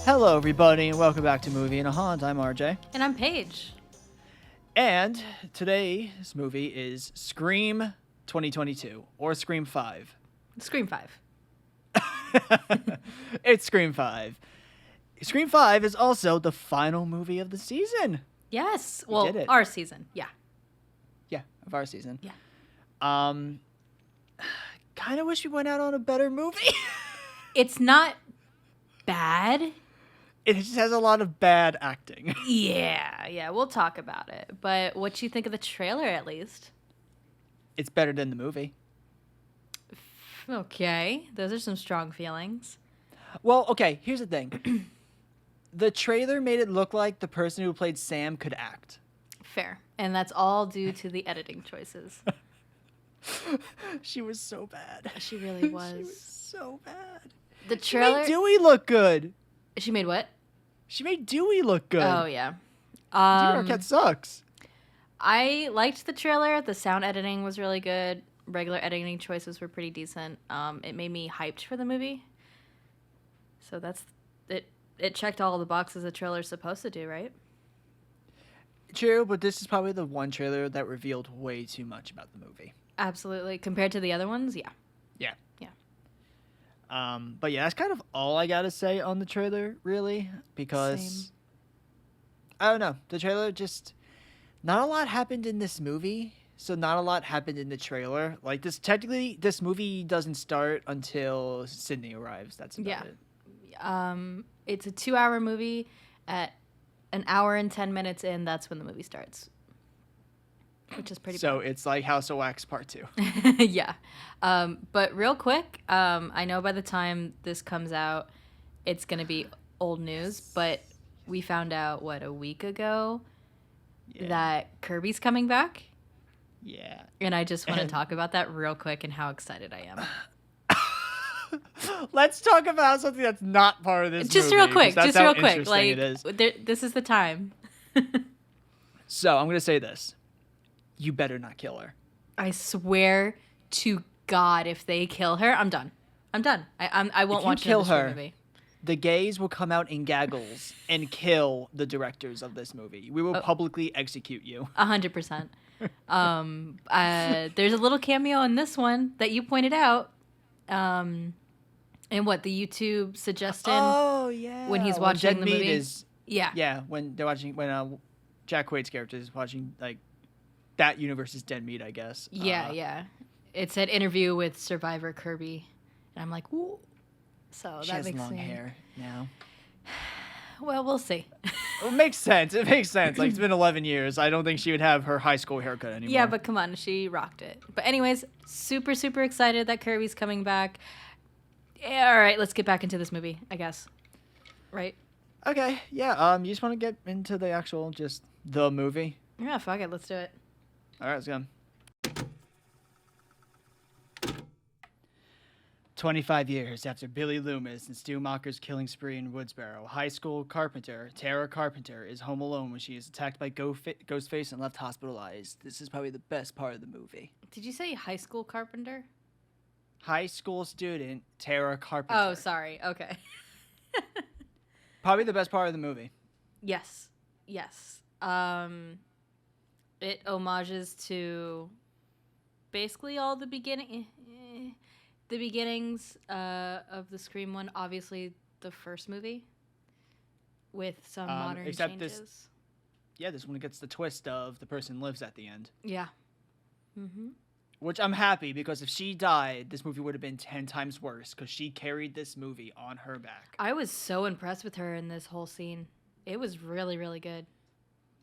Hello, everybody, and welcome back to Movie in a Haunt. I'm RJ. And I'm Paige. And today's movie is Scream 2022, or Scream 5. Scream 5. It's Scream 5. Scream 5 is also the final movie of the season. Yes. We Well, did it. our season. Yeah. Yeah, of our season. Yeah. Kind of wish we went out on a better movie. It's not bad. It just has a lot of bad acting. Yeah. We'll talk about it. But what you think of the trailer, at least? It's better than the movie. Okay. Those are some strong feelings. Well, okay, here's the thing. The trailer made it look like the person who played Sam could act. Fair. And that's all due to the editing choices. She was so bad. She really was. She was so bad. The trailer. She made Dewey look good. She made what? She made Dewey look good. Oh, yeah. Dewey Arquette sucks. I liked the trailer. The sound editing was really good. Regular editing choices were pretty decent. It made me hyped for the movie. So that's it. It checked all the boxes a trailer's supposed to do, right? True, but this is probably the one trailer that revealed way too much about the movie. Absolutely. Compared to the other ones, yeah. Yeah. Yeah. But yeah, that's kind of all I gotta say on the trailer, really, because Same. I don't know. The trailer just not a lot happened in this movie, so not a lot happened in the trailer. Like this movie doesn't start until Sidney arrives. That's about it. It's a 2-hour movie. At an hour and 10 minutes in, that's when the movie starts. Which is pretty So it's like House of Wax Part 2. Yeah. But real quick, I know by the time this comes out, it's going to be old news, but we found out, a week ago that Kirby's coming back? Yeah. And I just want to talk about that real quick and how excited I am. Let's talk about something that's not part of this Just movie, real quick. 'cause Just that's how real quick. interesting Like, it is. this is the time. So I'm going to say this. You better not kill her. I swear to God, if they kill her, I'm done. I won't watch kill another her, movie. The gays will come out in gaggles and kill the directors of this movie. We will publicly execute you. 100%. There's a little cameo in this one that you pointed out. And what the YouTube suggestion? Oh yeah. When he's watching the movie. Yeah, when they're watching Jack Quaid's character is watching like that universe's Dead Meat, I guess. Yeah. It said interview with Survivor Kirby, and I'm like, ooh. So she that has makes long me... hair now. Well, we'll see. It makes sense. Like it's been 11 years. I don't think she would have her high school haircut anymore. Yeah, but come on, she rocked it. But anyways, super excited that Kirby's coming back. Yeah, all right, let's get back into this movie, I guess. Right? Okay, yeah. You just want to get into the movie? Yeah, fuck it, let's do it. All right, let's go. 25 years after Billy Loomis and Stu Macher's killing spree in Woodsboro, high school carpenter Tara Carpenter is home alone when she is attacked by Ghostface and left hospitalized. This is probably the best part of the movie. Did you say high school carpenter? High school student Tara Carpenter. Oh, sorry. Okay. Probably the best part of the movie. Yes. It homages to basically all the beginnings of the Scream one. Obviously, the first movie with some modern except changes. This one gets the twist of the person lives at the end. Yeah. Mm-hmm. Which I'm happy, because if she died, this movie would have been 10 times worse, because she carried this movie on her back. I was so impressed with her in this whole scene. It was really, really good.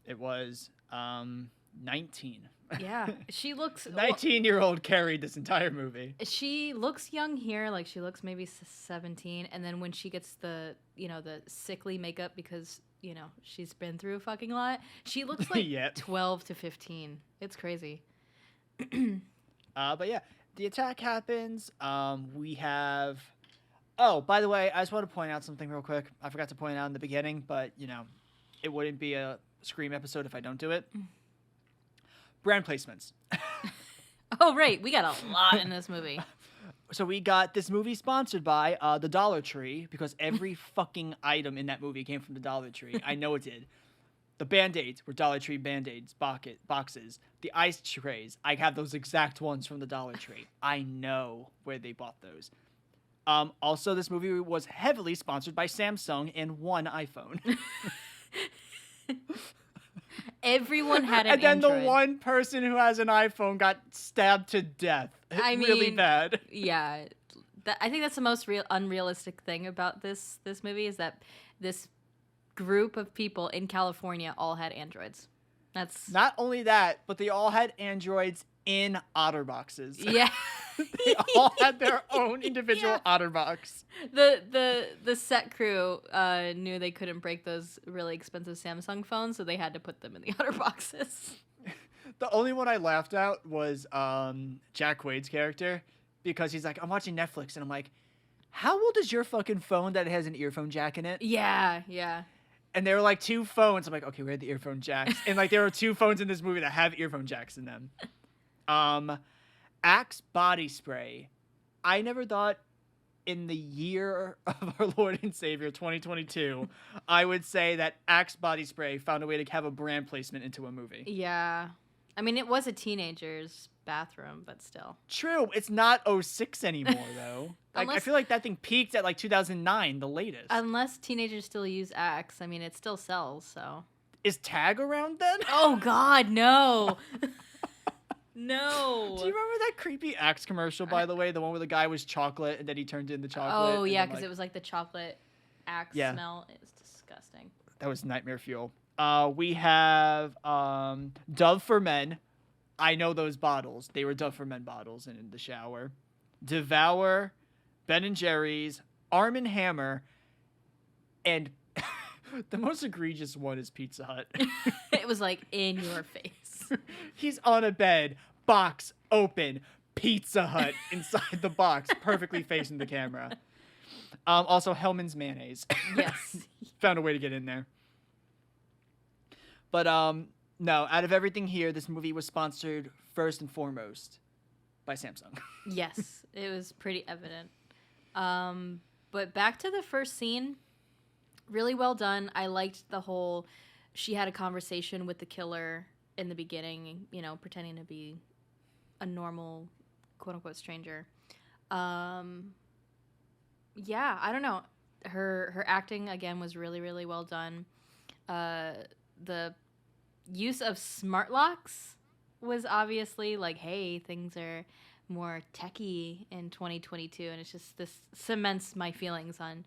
It was 19. Yeah. She looks... 19-year-old carried this entire movie. She looks young here. Like, she looks maybe 17. And then when she gets the sickly makeup because, she's been through a fucking lot, she looks like 12 to 15. It's crazy. But yeah, the attack happens. We have... Oh, by the way, I just want to point out something real quick. I forgot to point out in the beginning, but, it wouldn't be a Scream episode if I don't do it. Brand placements. Oh, right. We got a lot in this movie. So we got this movie sponsored by the Dollar Tree because every fucking item in that movie came from the Dollar Tree. I know it did. The Band-Aids were Dollar Tree Band-Aids boxes. The ice trays, I have those exact ones from the Dollar Tree. I know where they bought those. Also, this movie was heavily sponsored by Samsung and one iPhone. Everyone had an And then Android. the one person who has an iPhone got stabbed to death. Really bad. Yeah. I think that's the most unrealistic thing about this movie is that this group of people in California all had Androids. That's not only that, but they all had Androids in OtterBoxes. Yeah. They all had their own individual OtterBox. The set crew knew they couldn't break those really expensive Samsung phones, so they had to put them in the OtterBoxes. The only one I laughed at was Jack Quaid's character, because he's like, I'm watching Netflix, and I'm like, how old is your fucking phone that has an earphone jack in it? Yeah, yeah. And there were like two phones. I'm like, okay, where are the earphone jacks? And like there were two phones in this movie that have earphone jacks in them. Axe body spray. I never thought in the year of our Lord and Savior 2022, I would say that Axe body spray found a way to have a brand placement into a movie. Yeah. I mean, it was a teenager's bathroom, but still. True. It's not 06 anymore, though. Like, I feel like that thing peaked at like 2009, the latest. Unless teenagers still use Axe. I mean, it still sells, so. Is Tag around then? Oh, God, no. No. Do you remember that creepy Axe commercial, by the way? The one where the guy was chocolate and then he turned into chocolate? Oh, yeah, because it was like the chocolate Axe smell. It was disgusting. That was nightmare fuel. We have Dove for Men. I know those bottles. They were Dove for Men bottles in the shower. Devour, Ben & Jerry's, Arm & Hammer, and the most egregious one is Pizza Hut. It was like in your face. He's on a bed, box open, Pizza Hut inside the box, perfectly facing the camera. Also, Hellman's mayonnaise. Yes. Found a way to get in there. But no, out of everything here, this movie was sponsored first and foremost by Samsung. Yes, it was pretty evident. But back to the first scene, really well done. I liked the whole, she had a conversation with the killer in the beginning, you know, pretending to be a normal, quote-unquote, stranger. Yeah, I don't know. Her acting, again, was really, really well done. The use of smart locks was obviously like, hey, things are more techie in 2022, and it's just, this cements my feelings on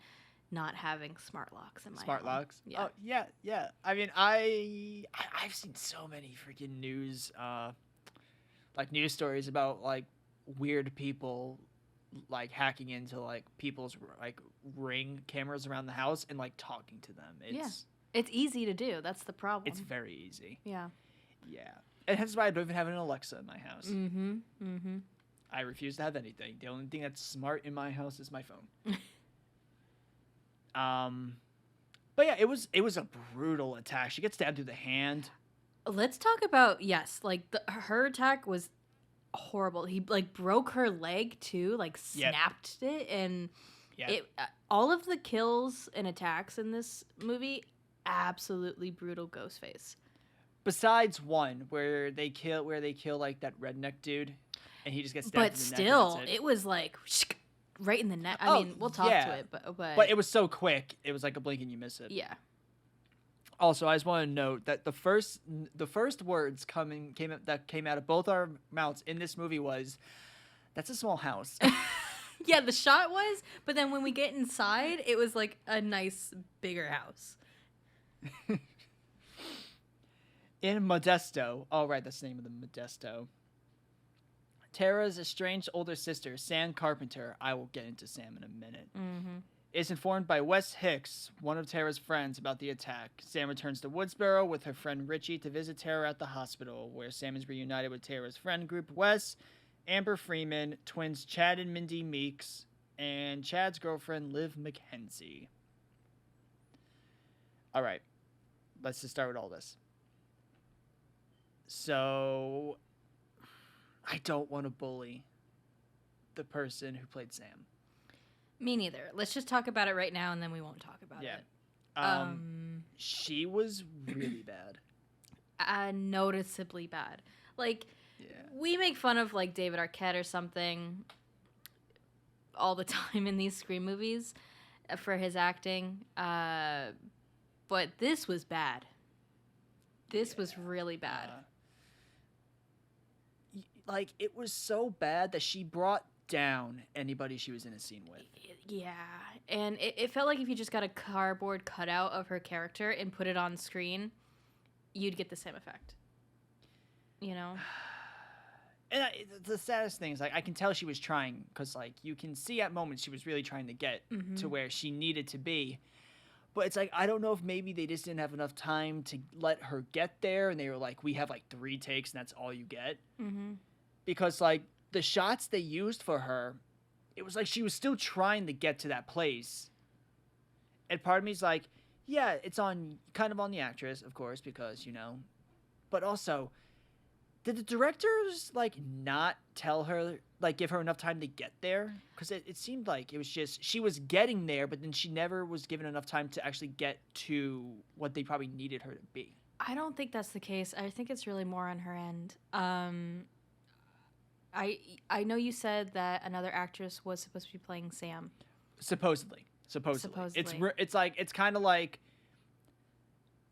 not having smart locks in my Smart home. locks? Yeah. Oh, yeah. I mean, I've seen so many freaking news, like news stories about like weird people like hacking into like people's like Ring cameras around the house and like talking to them. It's easy to do. That's the problem. It's very easy. Yeah. Yeah. And that's why I don't even have an Alexa in my house. Mm-hmm. Mm-hmm. I refuse to have anything. The only thing that's smart in my house is my phone. But yeah, it was a brutal attack. She gets stabbed through the hand. Let's talk about, yes, like her attack was horrible. He like broke her leg too, like snapped it, and it all of the kills and attacks in this movie, absolutely brutal ghost face. Besides one where they kill like that redneck dude, and he just gets stabbed. But still, it was like right in the neck. I mean, we'll talk to it, but it was so quick. It was like a blink and you miss it. Yeah. Also, I just want to note that the first words came out of both our mouths in this movie was, "That's a small house." Yeah, the shot was, but then when we get inside, it was like a nice bigger house. In Modesto, oh right, that's the name of the Modesto. Tara's estranged older sister, Sam Carpenter, I will get into Sam in a minute, is informed by Wes Hicks, one of Tara's friends, about the attack. Sam returns to Woodsboro with her friend Richie to visit Tara at the hospital, where Sam is reunited with Tara's friend group, Wes, Amber Freeman, twins Chad and Mindy Meeks, and Chad's girlfriend, Liv McKenzie. All right, let's just start with all this. So, I don't want to bully the person who played Sam. Me neither. Let's just talk about it right now, and then we won't talk about it. She was really bad. Noticeably bad. Like, Yeah. we make fun of, like, David Arquette or something all the time in these Scream movies for his acting. But this was bad. This was really bad. Like, it was so bad that she brought down anybody she was in a scene with. Yeah, and it felt like if you just got a cardboard cutout of her character and put it on screen, you'd get the same effect. You know? And the saddest thing is, like, I can tell she was trying, because, like, you can see at moments she was really trying to get to where she needed to be. But it's like, I don't know if maybe they just didn't have enough time to let her get there, and they were like, we have, like, 3 takes, and that's all you get. Mm-hmm. Because, like, the shots they used for her, it was like she was still trying to get to that place. And part of me's like, yeah, it's kind of on the actress, of course, because, you know. But also, did the directors, like, not tell her, like, give her enough time to get there? Because it seemed like it was just, she was getting there, but then she never was given enough time to actually get to what they probably needed her to be. I don't think that's the case. I think it's really more on her end. I know you said that another actress was supposed to be playing Sam. Supposedly. It's like, it's kind of like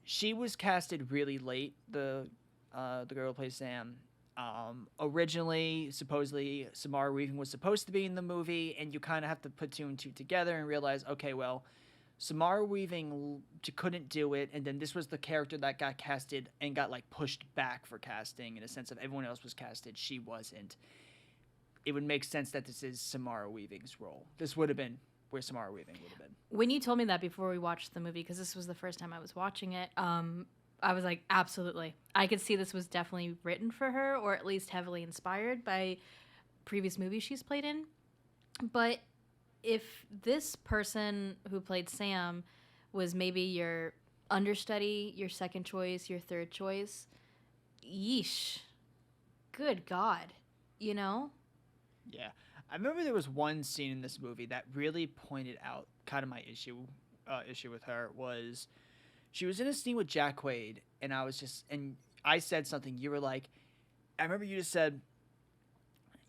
she was casted really late, the girl who plays Sam. Originally, supposedly, Samara Weaving was supposed to be in the movie, and you kind of have to put 2 and 2 together and realize, okay, well, Samara Weaving couldn't do it, and then this was the character that got casted and got, like, pushed back for casting in a sense of everyone else was casted, she wasn't. It would make sense that this is Samara Weaving's role. This would have been where Samara Weaving would have been. When you told me that before we watched the movie, because this was the first time I was watching it, I was like, absolutely. I could see this was definitely written for her, or at least heavily inspired by previous movies she's played in. But if this person who played Sam was maybe your understudy, your second choice, your third choice, yeesh. Good God. You know? Yeah. I remember there was one scene in this movie that really pointed out kind of my issue with her was she was in a scene with Jack Quaid, and I said something. You were like, I remember you just said,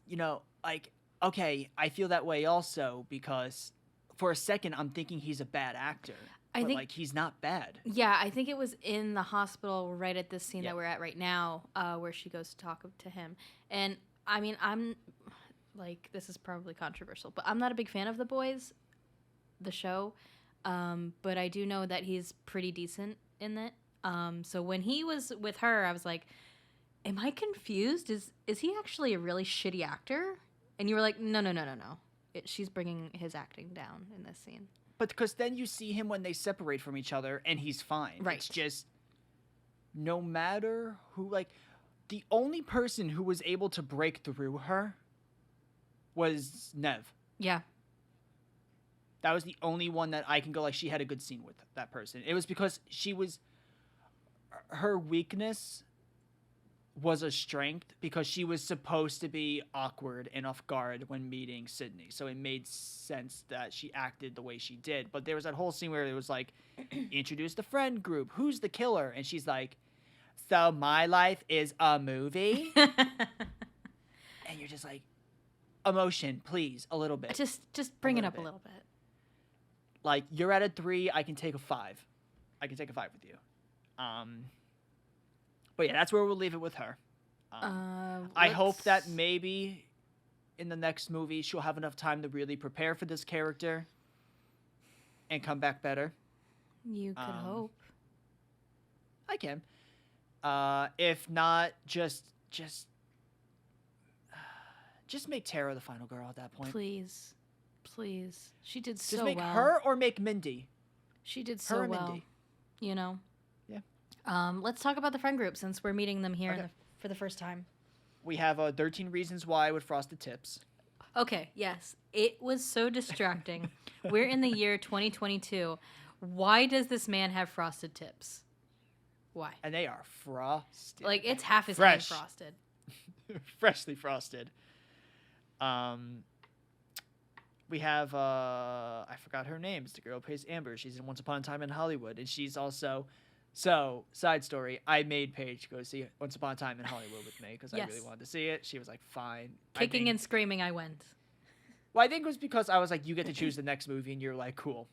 you know, like, okay, I feel that way also because for a second I'm thinking he's a bad actor. But like, he's not bad. Yeah, I think it was in the hospital right at this scene that we're at right now, where she goes to talk to him. And I mean, I'm like, this is probably controversial, but I'm not a big fan of The Boys, the show. But I do know that he's pretty decent in it. So when he was with her, I was like, am I confused? Is he actually a really shitty actor? And you were like, no. She's bringing his acting down in this scene. But because then you see him when they separate from each other, and he's fine. Right. It's just, no matter who, like, the only person who was able to break through her was Nev. Yeah. That was the only one that I can go, like, she had a good scene with that person. It was because her weakness was a strength because she was supposed to be awkward and off guard when meeting Sidney. So it made sense that she acted the way she did. But there was that whole scene where it was like, introduce the friend group. Who's the killer? And she's like, so my life is a movie? And you're just like, emotion, please, a little bit. Just bring it up a little bit. Like, you're at a 3, I can take a 5. I can take a 5 with you. But yeah, that's where we'll leave it with her. I hope that maybe in the next movie she'll have enough time to really prepare for this character and come back better. You could hope. I can. If not, just make Tara the final girl at that point. Please. She did so just well. Just make her or make Mindy. She did so well. Mindy. You know? Yeah. Let's talk about the friend group since we're meeting them here for the first time. We have 13 Reasons Why with frosted tips. Okay, yes. It was so distracting. We're in the year 2022. Why does this man have frosted tips? Why? And they are frosted. Like, it's half his head frosted. Freshly frosted. we have I forgot her name. It's the girl who plays Amber. She's in Once Upon a Time in Hollywood, and she's also. So, side story, I made Paige go see Once Upon a Time in Hollywood with me because I really Yes. wanted to see it. She was like, fine. Kicking and screaming, I went. Well, I think it was because I was like, you get to choose the next movie, and you're like, cool,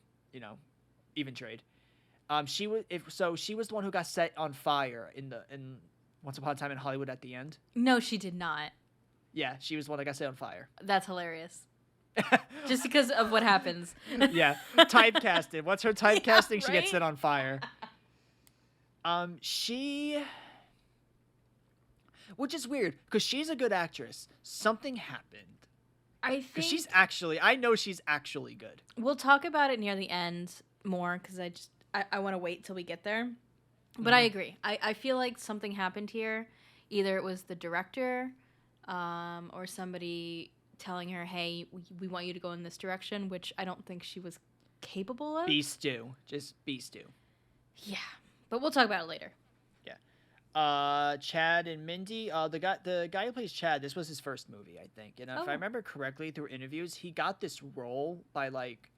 even trade. She was the one who got set on fire in Once Upon a Time in Hollywood at the end. No, she did not. Yeah, she was the one that got set on fire. That's hilarious. Just because of what happens. Yeah, typecasted. What's her typecasting? Yeah, She gets right? set on fire. Which is weird because she's a good actress. Something happened. I Because think I know she's actually good. we'll talk about it near the end more because I want to wait till we get there. But I agree. I feel like something happened here. Either it was the director or somebody telling her, hey, we want you to go in this direction, which I don't think she was capable of. Be stew. Just be stew. Yeah. But we'll talk about it later. Chad and Mindy. The guy who plays Chad, this was his first movie, I think. And if I remember correctly through interviews, he got this role by like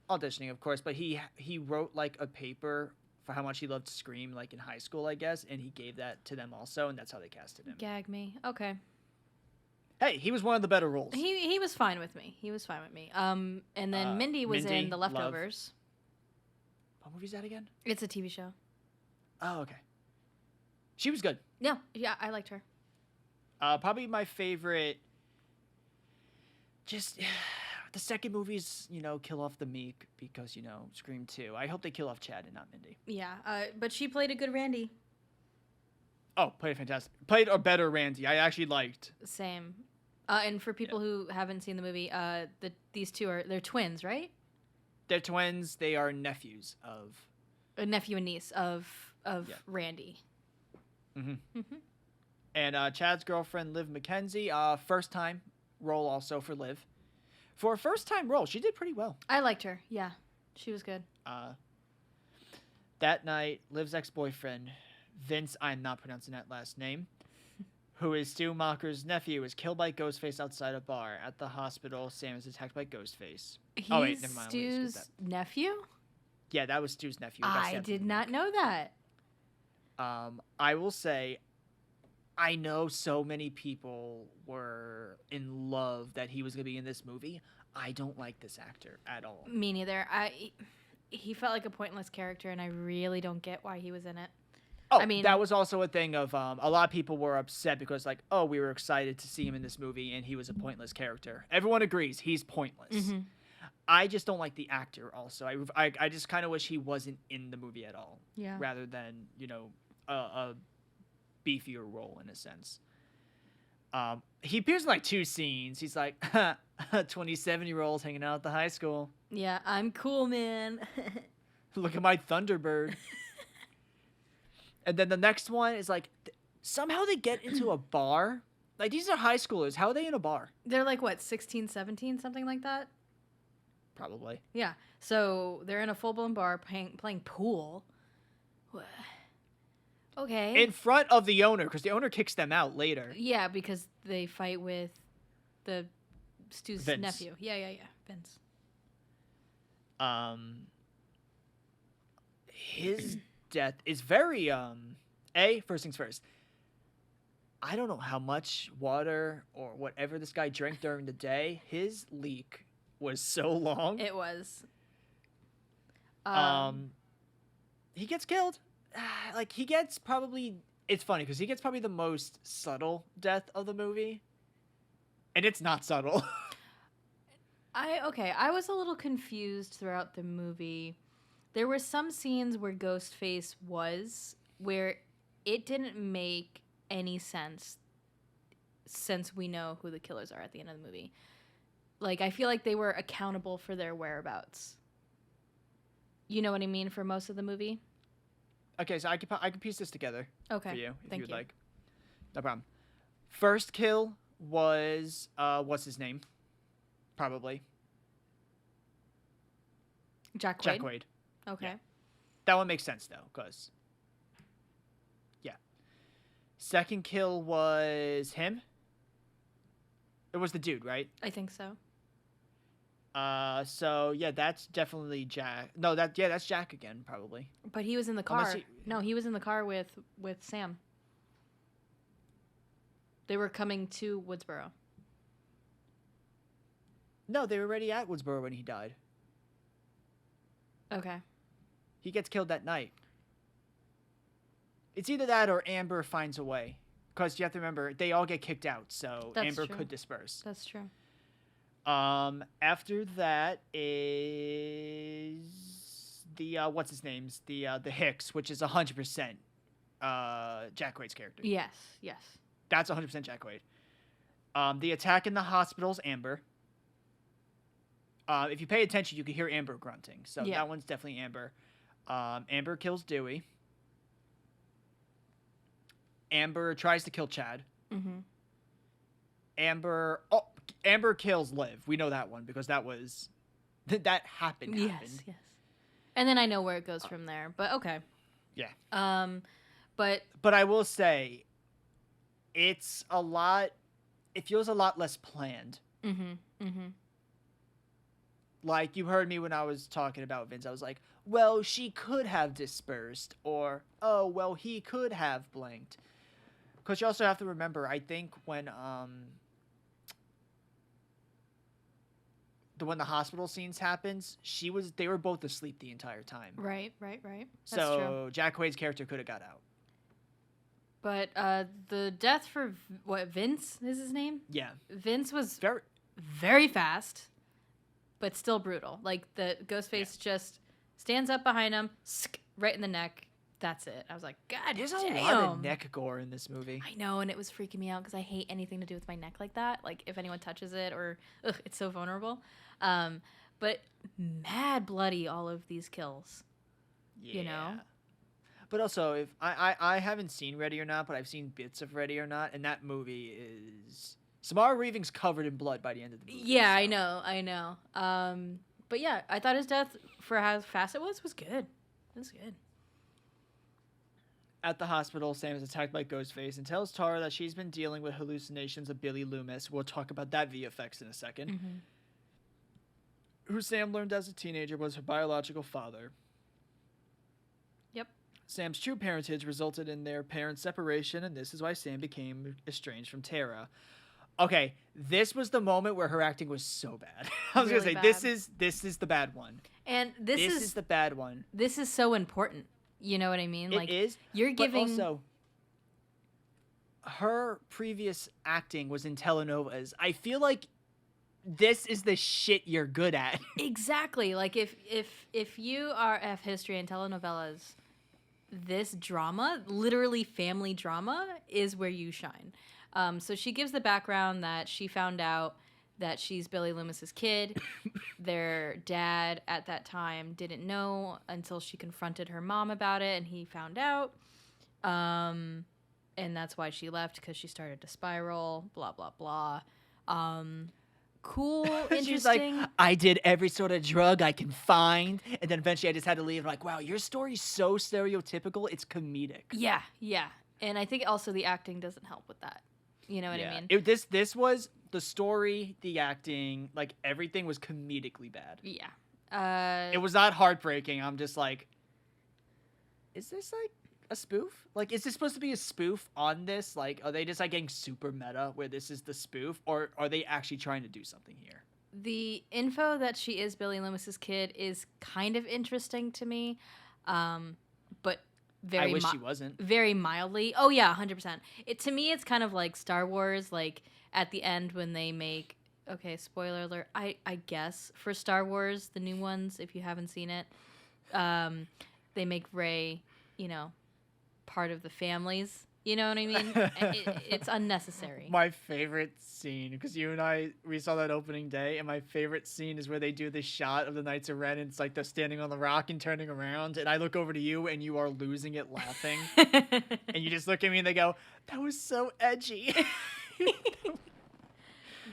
auditioning, of course, but he wrote like a paper for how much he loved Scream, like in high school, I guess, and he gave that to them also, and that's how they casted him. Gag me. Okay. Hey, he was one of the better roles. He was fine with me. And then Mindy was Mindy, in The Leftovers. What movie is that again? It's a TV show. Oh, okay. She was good. Yeah, I liked her. Probably my favorite. Just the second movie's, kill off the Meek because Scream 2. I hope they kill off Chad and not Mindy. Yeah, but she played a good Randy. Oh, played fantastic. Played a better Randy. I actually liked. Same. And for people who haven't seen the movie, these two they're twins, right? They're twins. They are nephews of. A nephew and niece of Randy. Mm-hmm. And Chad's girlfriend, Liv McKenzie, first time role also for Liv. For a first time role, she did pretty well. I liked her. Yeah, she was good. That night, Liv's ex-boyfriend, Vince, I'm not pronouncing that last name, who is Stu Macher's nephew, is killed by Ghostface outside a bar. At the hospital, Sam is attacked by Ghostface. He's oh, wait, never mind. Stu's nephew? Yeah, that was Stu's nephew. I did not know that. I will say, I know so many people were in love that he was going to be in this movie. I don't like this actor at all. Me neither. He felt like a pointless character, and I really don't get why he was in it. Oh, I mean, that was also a thing of a lot of people were upset because, like, oh, we were excited to see him in this movie, and he was a pointless character. Everyone agrees he's pointless. Mm-hmm. I just don't like the actor also. I just kind of wish he wasn't in the movie at all. Yeah. Rather than, a beefier role in a sense. He appears in like 2 scenes. He's like 27-year-olds hanging out at the high school. Yeah, I'm cool, man. Look at my Thunderbird. And then the next one is like somehow they get into a bar. Like these are high schoolers. How are they in a bar? They're like what, 16, 17, something like that? Probably. Yeah. So they're in a full-blown bar playing pool. Okay. In front of the owner, because the owner kicks them out later. Yeah, because they fight with the Stu's Vince. nephew. Yeah. Vince. His death is very first things first. I don't know how much water or whatever this guy drank during the day. His leak was so long. It was. He gets killed. Like he gets probably. It's funny because he gets probably the most subtle death of the movie, and it's not subtle. I was a little confused throughout the movie. There were some scenes where Ghostface was where it didn't make any sense since we know who the killers are at the end of the movie. Like I feel like they were accountable for their whereabouts. You know what I mean for most of the movie? Okay, so I can piece this together Okay. for you if Thank you'd you. like. No problem. First kill was what's his name? Probably Jack Quaid. Jack Quaid. Okay. Yeah. That one makes sense though, cause yeah. Second kill was him. It was the dude, right? I think so. So yeah, that's definitely Jack. No, that's Jack again, probably. But he was in the Unless car. No, he was in the car with Sam. They were coming to Woodsboro. No, they were already at Woodsboro when he died. Okay. He gets killed that night. It's either that or Amber finds a way. Because you have to remember, they all get kicked out, so That's Amber true. could disperse. That's true. After that is the what's his name's the Hicks, which is 100% Jack Quaid's character. Yes. That's 100% Jack Quaid. The attack in the hospital's Amber. If you pay attention, you can hear Amber grunting. So that one's definitely Amber. Amber kills Dewey. Amber tries to kill Chad. Mm-hmm. Amber kills Liv. We know that one because that happened. Yes. And then I know where it goes from there, but okay. Yeah. But I will say, it feels a lot less planned. Mm-hmm. Like, you heard me when I was talking about Vince. I was like, well, she could have dispersed, or, oh, well, he could have blanked. Because you also have to remember, I think when the hospital scenes happens, they were both asleep the entire time. Right. That's so true. Jack Quaid's character could have got out. But the death for Vince is his name? Yeah. Vince was very fast, but still brutal. Like, the Ghostface just stands up behind him, right in the neck. That's it. I was like, God, there's damn. a lot of neck gore in this movie. I know, and it was freaking me out because I hate anything to do with my neck like that. Like, if anyone touches it, or it's so vulnerable. But mad bloody, all of these kills. Yeah. You know? But also, if I haven't seen Ready or Not, but I've seen bits of Ready or Not, and that movie is Samara Weaving's covered in blood by the end of the movie. Yeah, so. I know. But yeah, I thought his death, for how fast it was good. It was good. At the hospital, Sam is attacked by Ghostface and tells Tara that she's been dealing with hallucinations of Billy Loomis. We'll talk about that VFX in a second. Mm-hmm. Who Sam learned as a teenager was her biological father. Yep. Sam's true parentage resulted in their parents' separation, and this is why Sam became estranged from Tara. Okay, this was the moment where her acting was so bad. I was really gonna say this is the bad one. And this is the bad one. This is so important. You know what I mean? It is. You're giving. But also, her previous acting was in telenovas. I feel like this is the shit you're good at. Exactly. Like, if you are F history and telenovelas, this drama, literally family drama, is where you shine. So she gives the background that she found out that she's Billy Loomis's kid. Their dad at that time didn't know until she confronted her mom about it, and he found out. And that's why she left, because she started to spiral, blah, blah, blah. Cool, interesting. She's like, I did every sort of drug I can find, and then eventually I just had to leave. Like, wow, your story's so stereotypical, it's comedic. Yeah. And I think also the acting doesn't help with that. You know what I mean? This was the story, the acting, like everything was comedically bad. Yeah. It was not heartbreaking. I'm just like, is this like a spoof? Like, is this supposed to be a spoof on this? Like, are they just like getting super meta where this is the spoof, or are they actually trying to do something here? The info that she is Billy Loomis's kid is kind of interesting to me, but very. I wish she wasn't. Very mildly. Oh yeah, 100%. To me, it's kind of like Star Wars. Like at the end when they make. Okay, spoiler alert. I guess for Star Wars, the new ones, if you haven't seen it, they make Rey, part of the families. You know what I mean? It's unnecessary. My favorite scene, because you and we saw that opening day, and my favorite scene is where they do this shot of the Knights of Ren, and it's like they're standing on the rock and turning around, and I look over to you, and you are losing it laughing. And you just look at me, and they go, that was so edgy.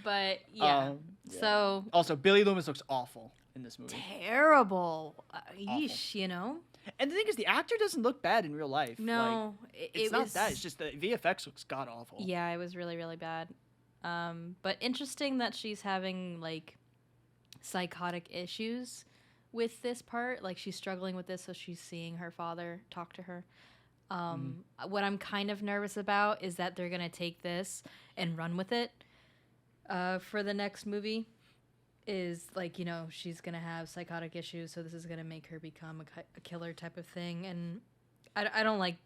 But, yeah. So... Also, Billy Loomis looks awful in this movie. Terrible. Yeesh, And the thing is, the actor doesn't look bad in real life. No, like, it's not that. It's just the VFX looks god awful. Yeah, it was really, really bad. But interesting that she's having like psychotic issues with this part. Like, she's struggling with this, so she's seeing her father talk to her. What I'm kind of nervous about is that they're going to take this and run with it for the next movie. Is, like, you know, she's going to have psychotic issues, so this is going to make her become a killer type of thing. And I don't like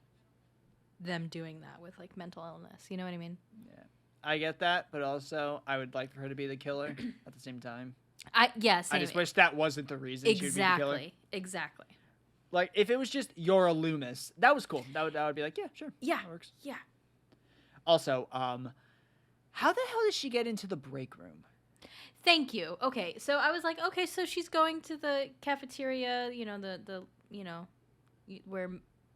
them doing that with, like, mental illness. You know what I mean? Yeah. I get that, but also I would like for her to be the killer at the same time. I just wish that wasn't the reason she would be the killer. Exactly. Like, if it was just Yora Loomis, that was cool. That would be like, yeah, sure. Yeah. That works. Yeah. Also, how the hell did she get into the break room? Thank you. Okay, so I was like, okay, so she's going to the cafeteria, you know, the you know, where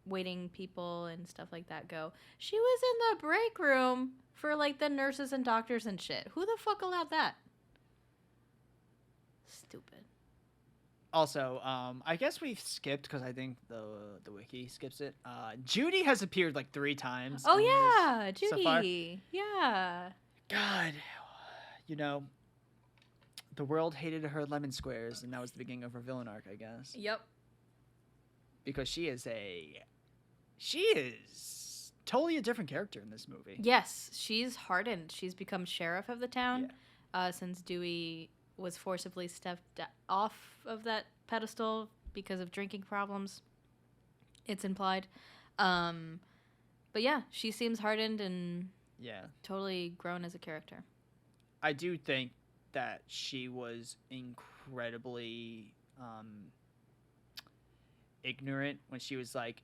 waiting people and stuff like that go. She was in the break room for, like, the nurses and doctors and shit. Who the fuck allowed that? Stupid. Also, I guess we've skipped, because I think the wiki skips it. Judy has appeared like 3 times. Oh, yeah, so far. Judy. Yeah. God, you know, the world hated her lemon squares, and that was the beginning of her villain arc, I guess. Yep. Because she is totally a different character in this movie. Yes, she's hardened. She's become sheriff of the town since Dewey was forcibly stepped off of that pedestal because of drinking problems. It's implied. But yeah, she seems hardened and totally grown as a character. I do think that she was incredibly ignorant when she was like,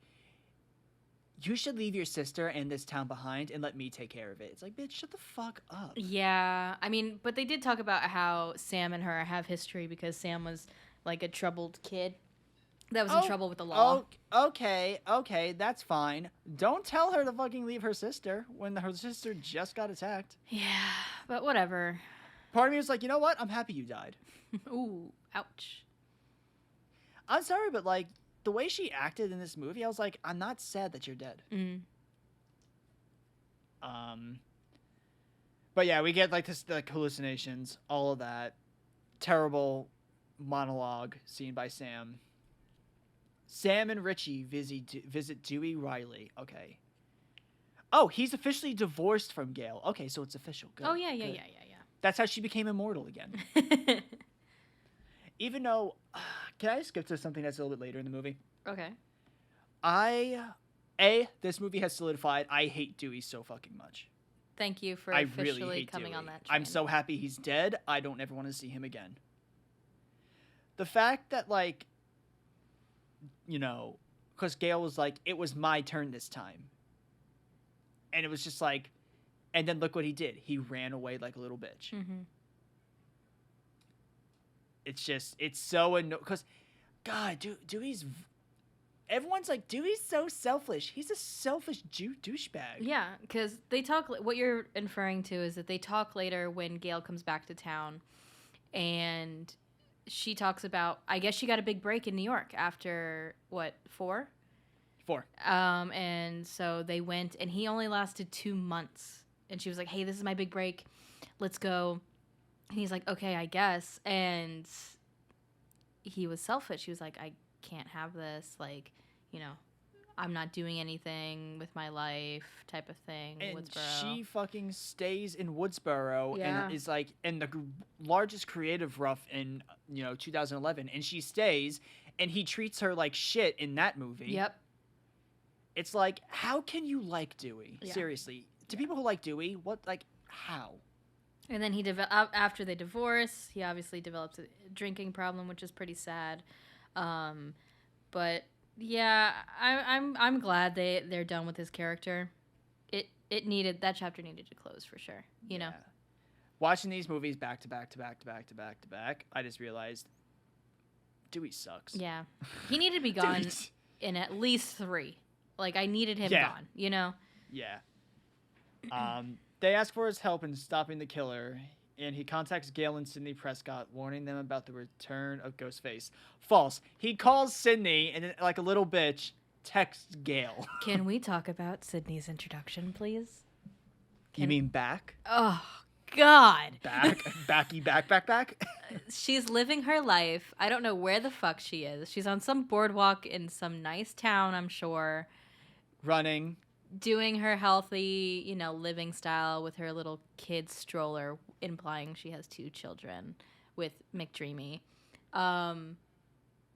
you should leave your sister and this town behind and let me take care of it. It's like, bitch, shut the fuck up. Yeah, I mean, but they did talk about how Sam and her have history because Sam was, like, a troubled kid that was in trouble with the law. Okay, that's fine. Don't tell her to fucking leave her sister when her sister just got attacked. Yeah, but whatever. Part of me was like, you know what? I'm happy you died. Ooh, ouch. I'm sorry, but, like, the way she acted in this movie, I was like, I'm not sad that you're dead. But yeah, we get, like, this, like, hallucinations, all of that. Terrible monologue seen by Sam. Sam and Richie visit Dewey Riley. Okay. Oh, he's officially divorced from Gale. Okay, so it's official. Good. Oh, yeah. That's how she became immortal again. Even though, can I skip to something that's a little bit later in the movie? Okay. This movie has solidified, I hate Dewey so fucking much. Thank you for I officially really hate coming Dewey. on that train. I'm so happy he's dead. I don't ever want to see him again. The fact that, like, you know, because Gale was like, it was my turn this time. And it was just like, and then look what he did. He ran away like a little bitch. Mm-hmm. It's so annoying. Because, God, Dewey's... Everyone's like, Dewey's so selfish. He's a selfish douchebag. Yeah, because they talk... What you're inferring to is that they talk later when Gale comes back to town. And she talks about... I guess she got a big break in New York after, what, 4? 4. And so they went, and he only lasted 2 months. And she was like, hey, this is my big break. Let's go. And he's like, okay, I guess. And he was selfish. He was like, I can't have this. Like, you know, I'm not doing anything with my life type of thing. And Woodsboro. she fucking stays in Woodsboro and is like in the largest creative rough in, 2011. And she stays, and he treats her like shit in that movie. Yep. It's like, how can you like Dewey? Yeah. Seriously. To people who like Dewey, how? And then after they divorce, he obviously develops a drinking problem, which is pretty sad. But yeah, I'm glad they're done with his character. That chapter needed to close for sure. You know. Watching these movies back to back to back to back to back to back, I just realized Dewey sucks. Yeah, he needed to be gone in at least 3. Like, I needed him gone. You know. Yeah. They ask for his help in stopping the killer, and he contacts Gale and Sidney Prescott, warning them about the return of Ghostface. False. He calls Sidney, and then, like a little bitch, texts Gale. Can we talk about Sidney's introduction, please? You mean back? Oh, God. Back. She's living her life. I don't know where the fuck she is. She's on some boardwalk in some nice town, I'm sure. Running. Doing her healthy, living style with her little kid stroller, implying she has 2 children with McDreamy.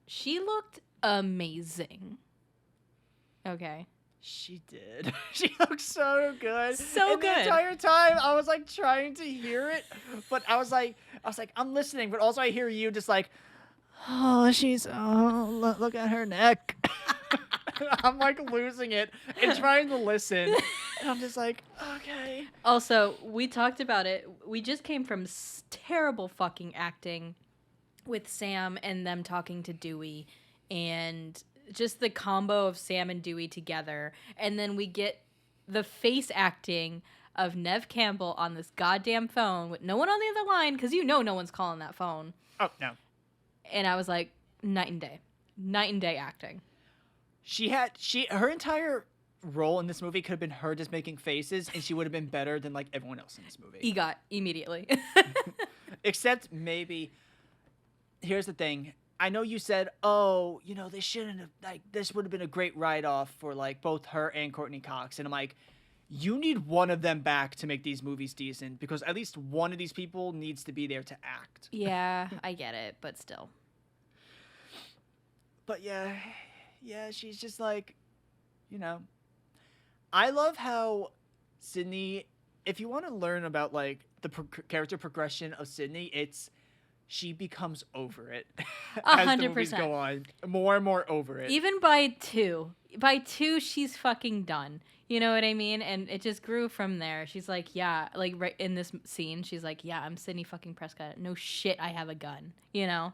She looked amazing. Okay. She did. She looked so good. So good. The entire time I was like trying to hear it, but I was like, I'm listening, but also I hear you just like, look at her neck. I'm like losing it and trying to listen. And I'm just like, okay. Also, we talked about it. We just came from terrible fucking acting with Sam and them talking to Dewey, and just the combo of Sam and Dewey together. And then we get the face acting of Neve Campbell on this goddamn phone with no one on the other line, because no one's calling that phone. Oh, no. And I was like, night and day. Night and day acting. Her entire role in this movie could have been her just making faces, and she would have been better than like everyone else in this movie. EGOT immediately. Except maybe, here's the thing. I know you said, they shouldn't have, like, this would have been a great write-off for like both her and Courtney Cox. And I'm like, you need one of them back to make these movies decent, because at least one of these people needs to be there to act. Yeah, I get it, but still. But yeah, she's just like, I love how Sidney, if you want to learn about like the character progression of Sidney, it's she becomes over it as 100%. the movies go on, more and more over it. Even by 2, she's fucking done. You know what I mean? And it just grew from there. She's like, yeah, like right in this scene, she's like, yeah, I'm Sidney fucking Prescott. No shit, I have a gun. I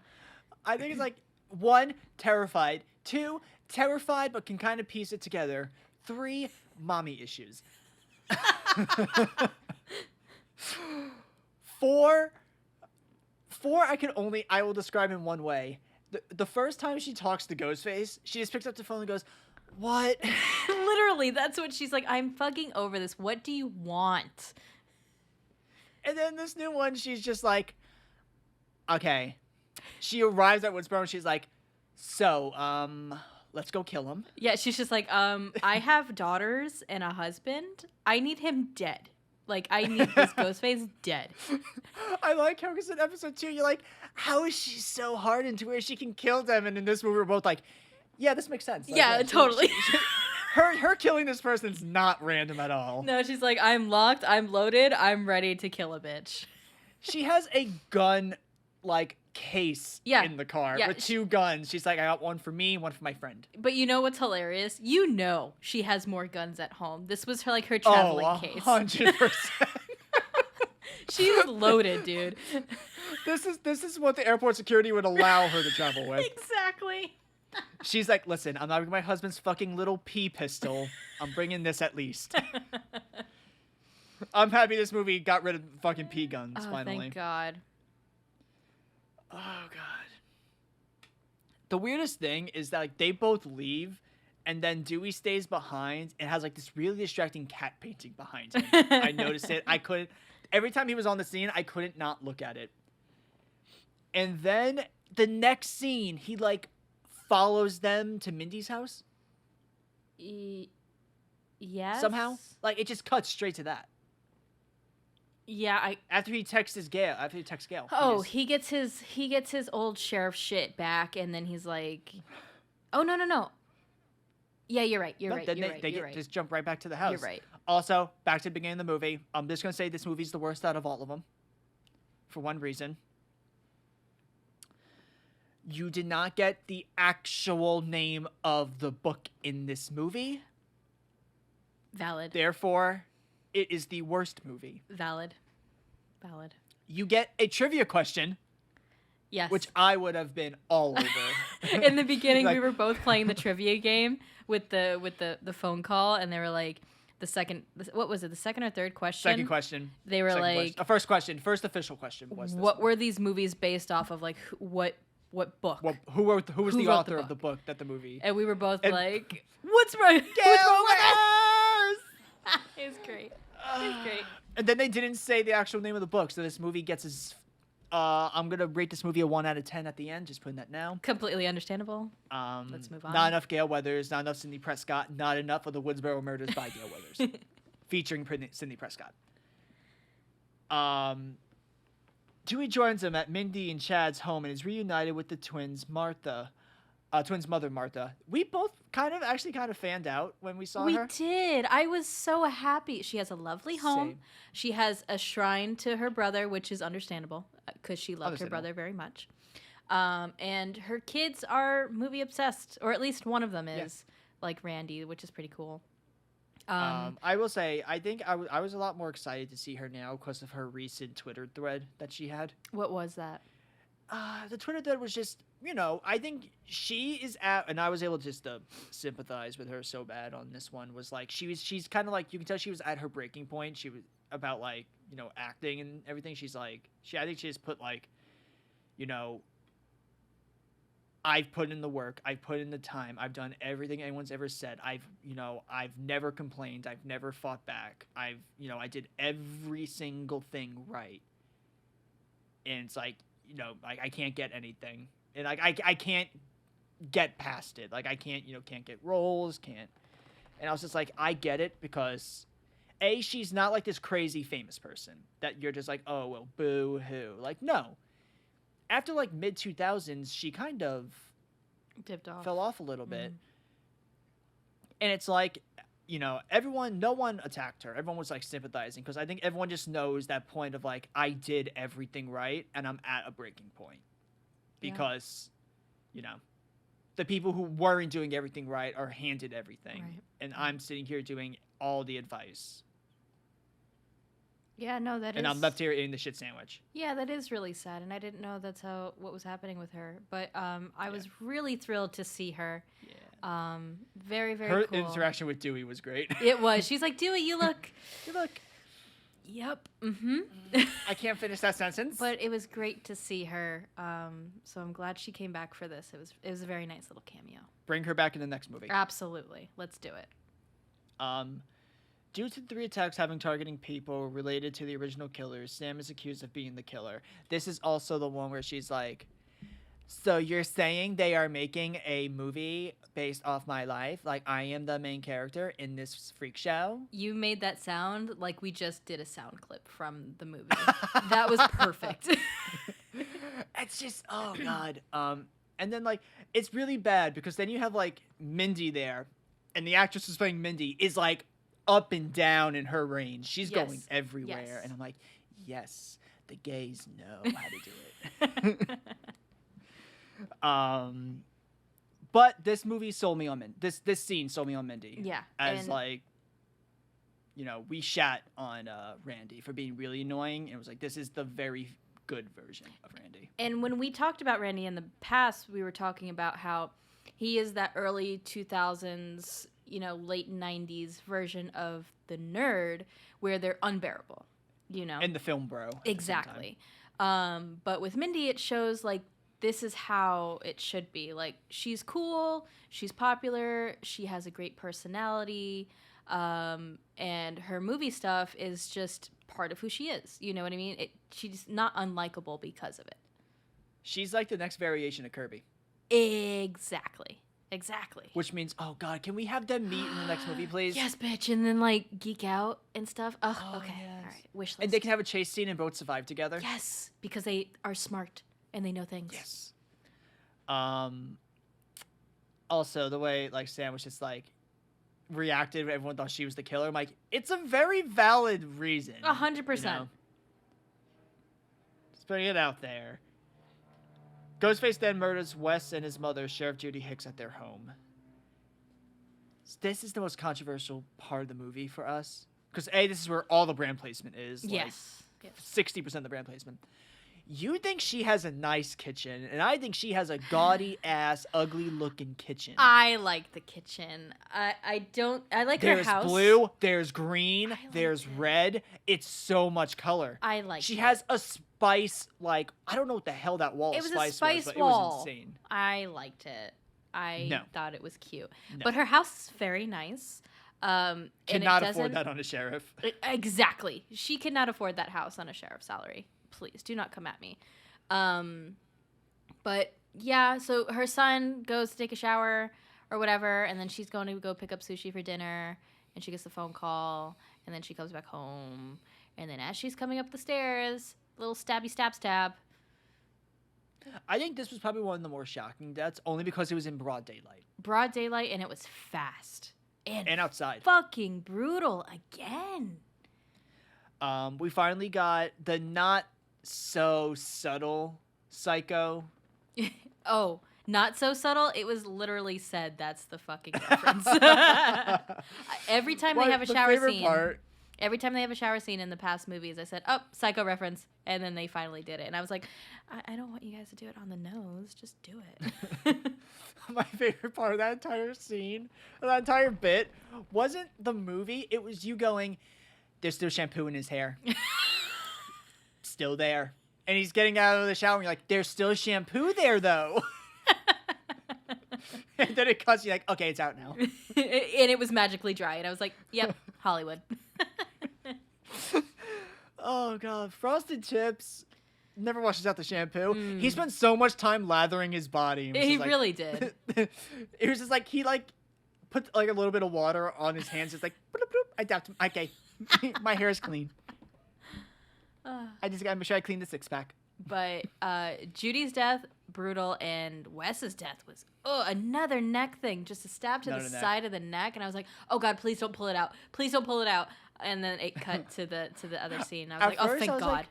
think it's like 1, terrified. 2, terrified but can kind of piece it together. 3, mommy issues. 4, I will describe in one way. The first time she talks to Ghostface, she just picks up the phone and goes, what? Literally, that's what she's like, I'm fucking over this. What do you want? And then this new one, she's just like, okay. She arrives at Woodsboro and she's like, so, let's go kill him. Yeah, she's just like, I have daughters and a husband. I need him dead. Like, I need this Ghostface dead. I like how, because in episode 2, you're like, how is she so hardened to where she can kill them? And in this movie, we're both like, yeah, this makes sense. Like, yeah, totally. Her killing this person's not random at all. No, she's like, I'm locked, I'm loaded, I'm ready to kill a bitch. She has a gun, like, case in the car with 2 guns. She's like, I got one for me, one for my friend. But you know what's hilarious? She has more guns at home. This was her traveling case. 100%. She's loaded, dude. This is what the airport security would allow her to travel with. Exactly. She's like, listen, I'm not bringing my husband's fucking little pea pistol. I'm bringing this at least. I'm happy this movie got rid of fucking pea guns, finally. Thank God. Oh, God. The weirdest thing is that like they both leave, and then Dewey stays behind and has like this really distracting cat painting behind him. I noticed it. Every time he was on the scene, I couldn't not look at it. And then the next scene, he like follows them to Mindy's house. Yes. Somehow, like it just cuts straight to that. Yeah, after he texts Gale. Oh, he gets his old sheriff shit back, and then he's like, "Oh no. Yeah, you're right. You're right. Just jump right back to the house. You're right. Also, back to the beginning of the movie. I'm just gonna say this movie's the worst out of all of them, for one reason. You did not get the actual name of the book in this movie. Valid. Therefore, it is the worst movie. Valid. You get a trivia question. Yes. Which I would have been all over. In the beginning, we were both playing the trivia game with the phone call, and they were like, the second or third question? Second question. They were like... First question. First official question was this. What were these movies based off of? Like, what book? Who was the author of the book that the movie? And we were both like, what's wrong with us? It was great. And then they didn't say the actual name of the book, so this movie gets his. I'm gonna rate this movie a 1 out of 10 at the end. Just putting that now. Completely understandable. Let's move on. Not enough Gale Weathers, not enough Sidney Prescott, not enough of the Woodsboro Murders by Gale Weathers, featuring Sidney Prescott. Dewey joins him at Mindy and Chad's home and is reunited with the twins' twins' mother Martha. We both kind of fanned out when we saw her. We did. I was so happy. She has a lovely home. Same. She has a shrine to her brother, which is understandable because she loved her brother very much. And her kids are movie obsessed, or at least one of them is, like Randy, which is pretty cool. I will say, I think I was a lot more excited to see her now because of her recent Twitter thread that she had. What was that? The Twitter thread was just, I think she is at, and I was able just to sympathize with her so bad on this one, was like, she's kind of like, you can tell she was at her breaking point. She was about like, acting and everything. She's like, I think she just put like, I've put in the work. I've put in the time. I've done everything anyone's ever said. I've never complained. I've never fought back. I did every single thing right. And it's like, I can't get anything. And like, I can't get past it. Like, I can't get roles, can't. And I was just like, I get it because she's not like this crazy famous person that you're just like, oh, well, boo hoo. Like, no. After like mid 2000s, she kind of dipped off, fell off a little bit. And it's like, no one attacked her. Everyone was like sympathizing because I think everyone just knows that point of like, I did everything right and I'm at a breaking point because, the people who weren't doing everything right are handed everything. Right. And I'm sitting here doing all the advice. Yeah, no, and I'm left here eating the shit sandwich. Yeah, that is really sad, and I didn't know that's what was happening with her. But I was really thrilled to see her. Yeah. Very, very her cool. Her interaction with Dewey was great. It was. She's like, Dewey, you look. You look. Yep. Mm-hmm. I can't finish that sentence. But it was great to see her. So I'm glad she came back for this. It was a very nice little cameo. Bring her back in the next movie. Absolutely. Let's do it. Due to the 3 attacks having targeting people related to the original killers, Sam is accused of being the killer. This is also the one where she's like, so you're saying they are making a movie based off my life? Like, I am the main character in this freak show? You made that sound like we just did a sound clip from the movie. That was perfect. It's just, oh, God. And then, like, it's really bad because then you have, like, Mindy there, and the actress who's playing Mindy is, like, up and down in her range. She's going everywhere. Yes. And I'm like, yes, the gays know how to do it. But this movie sold me on Mindy. This scene sold me on Mindy. Yeah. As like, we shat on Randy for being really annoying. And it was like, this is the very good version of Randy. And when we talked about Randy in the past, we were talking about how he is that early 2000s, late 90s version of the nerd where they're unbearable, In the film, bro. Exactly. But with Mindy, it shows, like, this is how it should be. Like, she's cool, she's popular, she has a great personality, and her movie stuff is just part of who she is. You know what I mean? She's not unlikable because of it. She's like the next variation of Kirby. Exactly. Which means, oh God, can we have them meet in the next movie, please? Yes, bitch, and then like geek out and stuff. Oh, okay, yes. All right. Wish list. And they can have a chase scene and both survive together. Yes, because they are smart and they know things. Yes. Also, the way like Sam was just like reacted when everyone thought she was the killer. I'm like, it's a very valid reason. 100%. Just putting it out there. Ghostface then murders Wes and his mother, Sheriff Judy Hicks, at their home. This is the most controversial part of the movie for us. Because, this is where all the brand placement is. Yes. Like, 60% of the brand placement. You think she has a nice kitchen, and I think she has a gaudy-ass, ugly-looking kitchen. I like the kitchen. I like her house. There's blue, there's green, there's red. It's so much color. I like She has a spice, like, I don't know what the hell that wall of spice was. It was a spice but wall. It was insane. I liked it. I thought it was cute. No. But her house is very nice. And Cannot it afford that on a sheriff. Exactly. She could not afford that house on a sheriff's salary. Please do not come at me. But yeah, so her son goes to take a shower or whatever, and then she's going to go pick up sushi for dinner, and she gets the phone call, and then she comes back home, and then as she's coming up the stairs, little stabby stab. I think this was probably one of the more shocking deaths, only because it was in broad daylight. Broad daylight, and it was fast. And outside. Fucking brutal again. We finally got the not so subtle psycho. Oh, not so subtle. It was literally said that's the fucking reference. Every time they have a shower scene. Every time they have a shower scene in the past movies, I said, "Oh, psycho reference," and then they finally did it, and I was like, "I don't want you guys to do it on the nose. Just do it." My favorite part of that entire scene, that entire bit, wasn't the movie. It was you going, "There's still shampoo in his hair, still there," and he's getting out of the shower, and you're like, "There's still shampoo there, though." And then it cuts you like, "Okay, it's out now," and it was magically dry, and I was like, "Yep, Hollywood." Oh god, Frosted Tips never washes out the shampoo. He spent so much time lathering his body. He really did. It was just like he put like a little bit of water on his hands, just like bloop, bloop. I dapped him. Okay, my hair is clean. I just gotta make sure I clean the 6-pack. But Judy's death, brutal, and Wes's death was another neck thing, just a stab to the side of the neck, and I was like, "Oh God, please don't pull it out! Please don't pull it out!" And then it cut to the other scene. I was like, "Oh, thank God!" Like,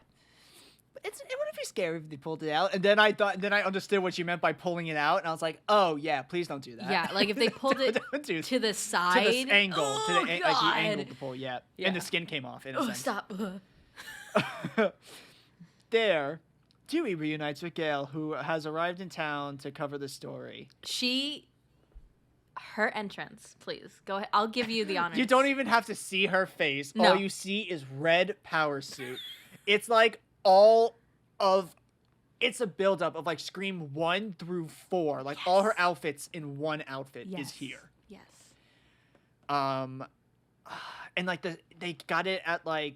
it wouldn't be scary if they pulled it out. And then I understood what you meant by pulling it out, and I was like, "Oh yeah, please don't do that." Yeah, like if they pulled it to the side, to the angle, oh, like the angle to pull. Yeah, and the skin came off. In a sense. Stop! There, Dewey reunites with Gale, who has arrived in town to cover the story. Her entrance, please. Go ahead. I'll give you the honors. You don't even have to see her face. No. All you see is red power suit. It's like it's a buildup of like Scream 1 through 4. Like all her outfits in one outfit is here. Yes. And like they got it at like,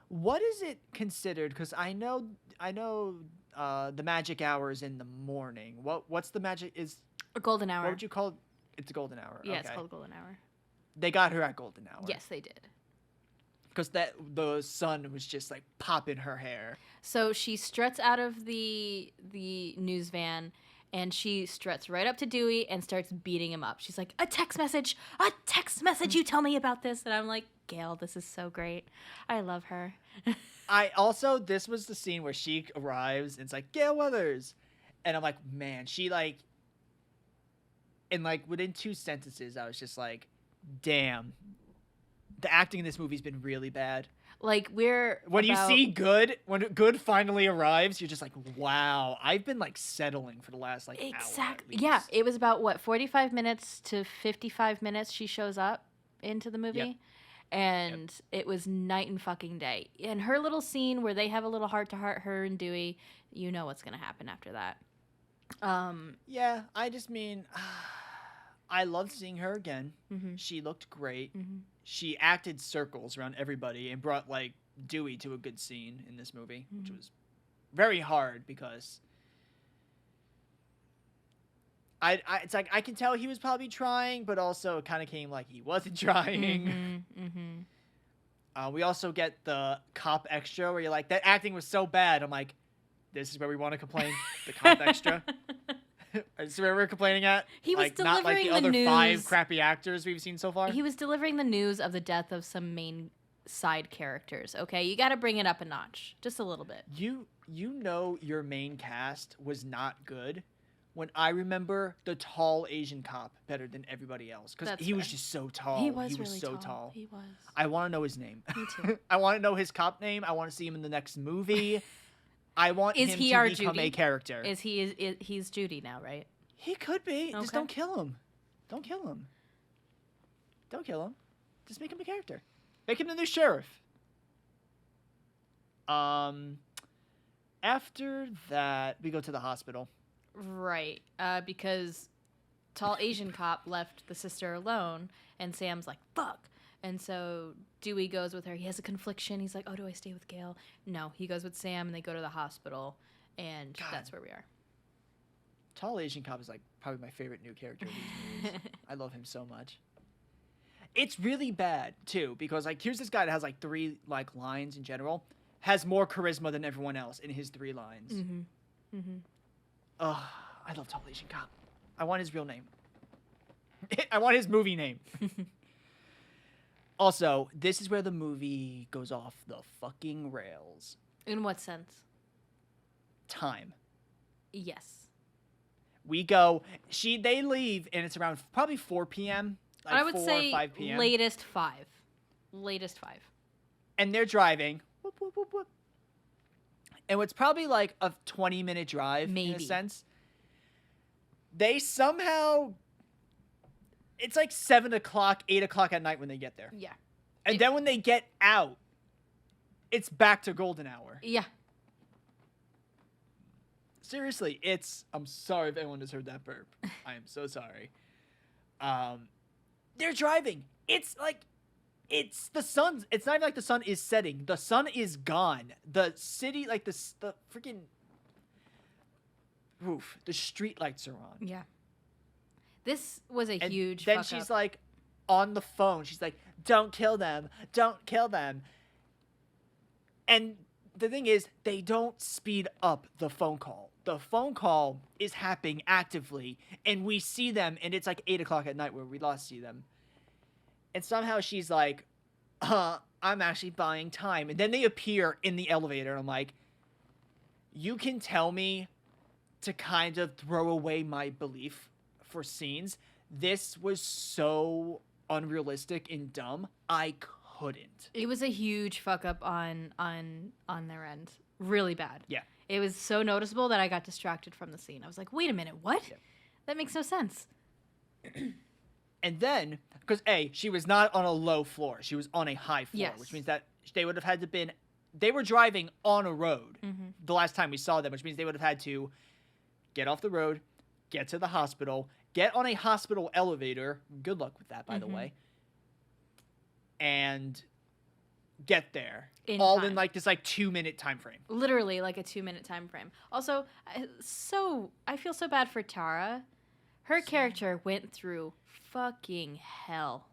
what is it considered? Because I know the magic hour is in the morning. What's the magic is? A golden hour. What would you call it? It's a golden hour. Yeah, okay. It's called golden hour. They got her at golden hour. Yes, they did. Because the sun was just like popping her hair. So she struts out of the news van, and she struts right up to Dewey and starts beating him up. She's like, a text message, you tell me about this. And I'm like, Gale, this is so great. I love her. This was the scene where she arrives and it's like, Gale Weathers. And I'm like, man, she like, and like within 2 sentences, I was just like, damn, the acting in this movie's been really bad. Like you see good, when good finally arrives, you're just like, wow, I've been like settling for the last like exactly. hour. Yeah, it was about what 45 minutes to 55 minutes she shows up into the movie. Yep. And it was night and fucking day. And her little scene where they have a little heart to heart, her and Dewey, you know what's going to happen after that. Yeah, I just mean, I loved seeing her again. Mm-hmm. She looked great. Mm-hmm. She acted circles around everybody and brought like Dewey to a good scene in this movie, which was very hard because it's like I can tell he was probably trying, but also it kind of came like he wasn't trying. We also get the cop extra where you're like, that acting was so bad. I'm like, this is where we want to complain. The cop extra. This is where we're complaining at. He was like, delivering not like the other news. 5 crappy actors we've seen so far. He was delivering the news of the death of some main side characters. Okay, you got to bring it up a notch, just a little bit. You know your main cast was not good when I remember the tall Asian cop better than everybody else because he was just so tall. He was really so tall. He was. I want to know his name. Me too. I want to know his cop name. I want to see him in the next movie. I want him to become Judy? a character. He's Judy now, right? He could be. Okay. Just don't kill him. Don't kill him. Don't kill him. Just make him a character. Make him the new sheriff. After that, we go to the hospital. Right. Because tall Asian cop left the sister alone, And Sam's like, fuck. And so Dewey goes with her. He has a confliction. He's like, oh, do I stay with Gale? No, he goes with Sam, and they go to the hospital, and God. that's where we are. Tall Asian Cop is like probably my favorite new character of these movies. I love him so much. It's really bad too, because like here's this guy that has like 3 like lines in general, has more charisma than everyone else in his 3 lines. Ugh, I love Tall Asian Cop. I want his real name. I want his movie name. Also, this is where the movie goes off the fucking rails. In what sense? Time. Yes. They leave, and it's around probably 4 p.m. Like I would 4 say or 5 p.m. latest 5. Latest 5. And they're driving. Whoop, whoop, whoop, whoop. And what's probably like a 20-minute drive, in a sense. They somehow... It's like 7 o'clock, 8 o'clock at night when they get there. Yeah. And then when they get out, it's back to golden hour. Yeah. Seriously, I'm sorry if anyone has heard that burp. I am so sorry. They're driving. It's like, it's the sun's, it's not even like the sun is setting. The sun is gone. The city, like the freaking roof, the street lights are on. Yeah. This was a huge then fuck she's up. like on the phone. She's like, don't kill them. Don't kill them. And the thing is, they don't speed up the phone call. The phone call is happening actively, and we see them, and it's like 8 o'clock at night where we last see them. And somehow she's like, I'm actually buying time. And then they appear in the elevator, and I'm like, you can tell me to kind of throw away my belief for scenes. This was so unrealistic and dumb. I couldn't. It was a huge fuck up on their end. Really bad. Yeah. It was so noticeable that I got distracted from the scene. I was like, wait a minute, what? Yeah. That makes no sense. And then, because she was not on a low floor. She was on a high floor, yes. which means that they would have had to been, they were driving on a road the last time we saw them, which means they would have had to get off the road, get to the hospital, get on a hospital elevator. Good luck with that, by the way. And get there. In like this like 2-minute time frame. Literally like a 2-minute time frame. Also, I feel so bad for Tara. Her character went through fucking hell.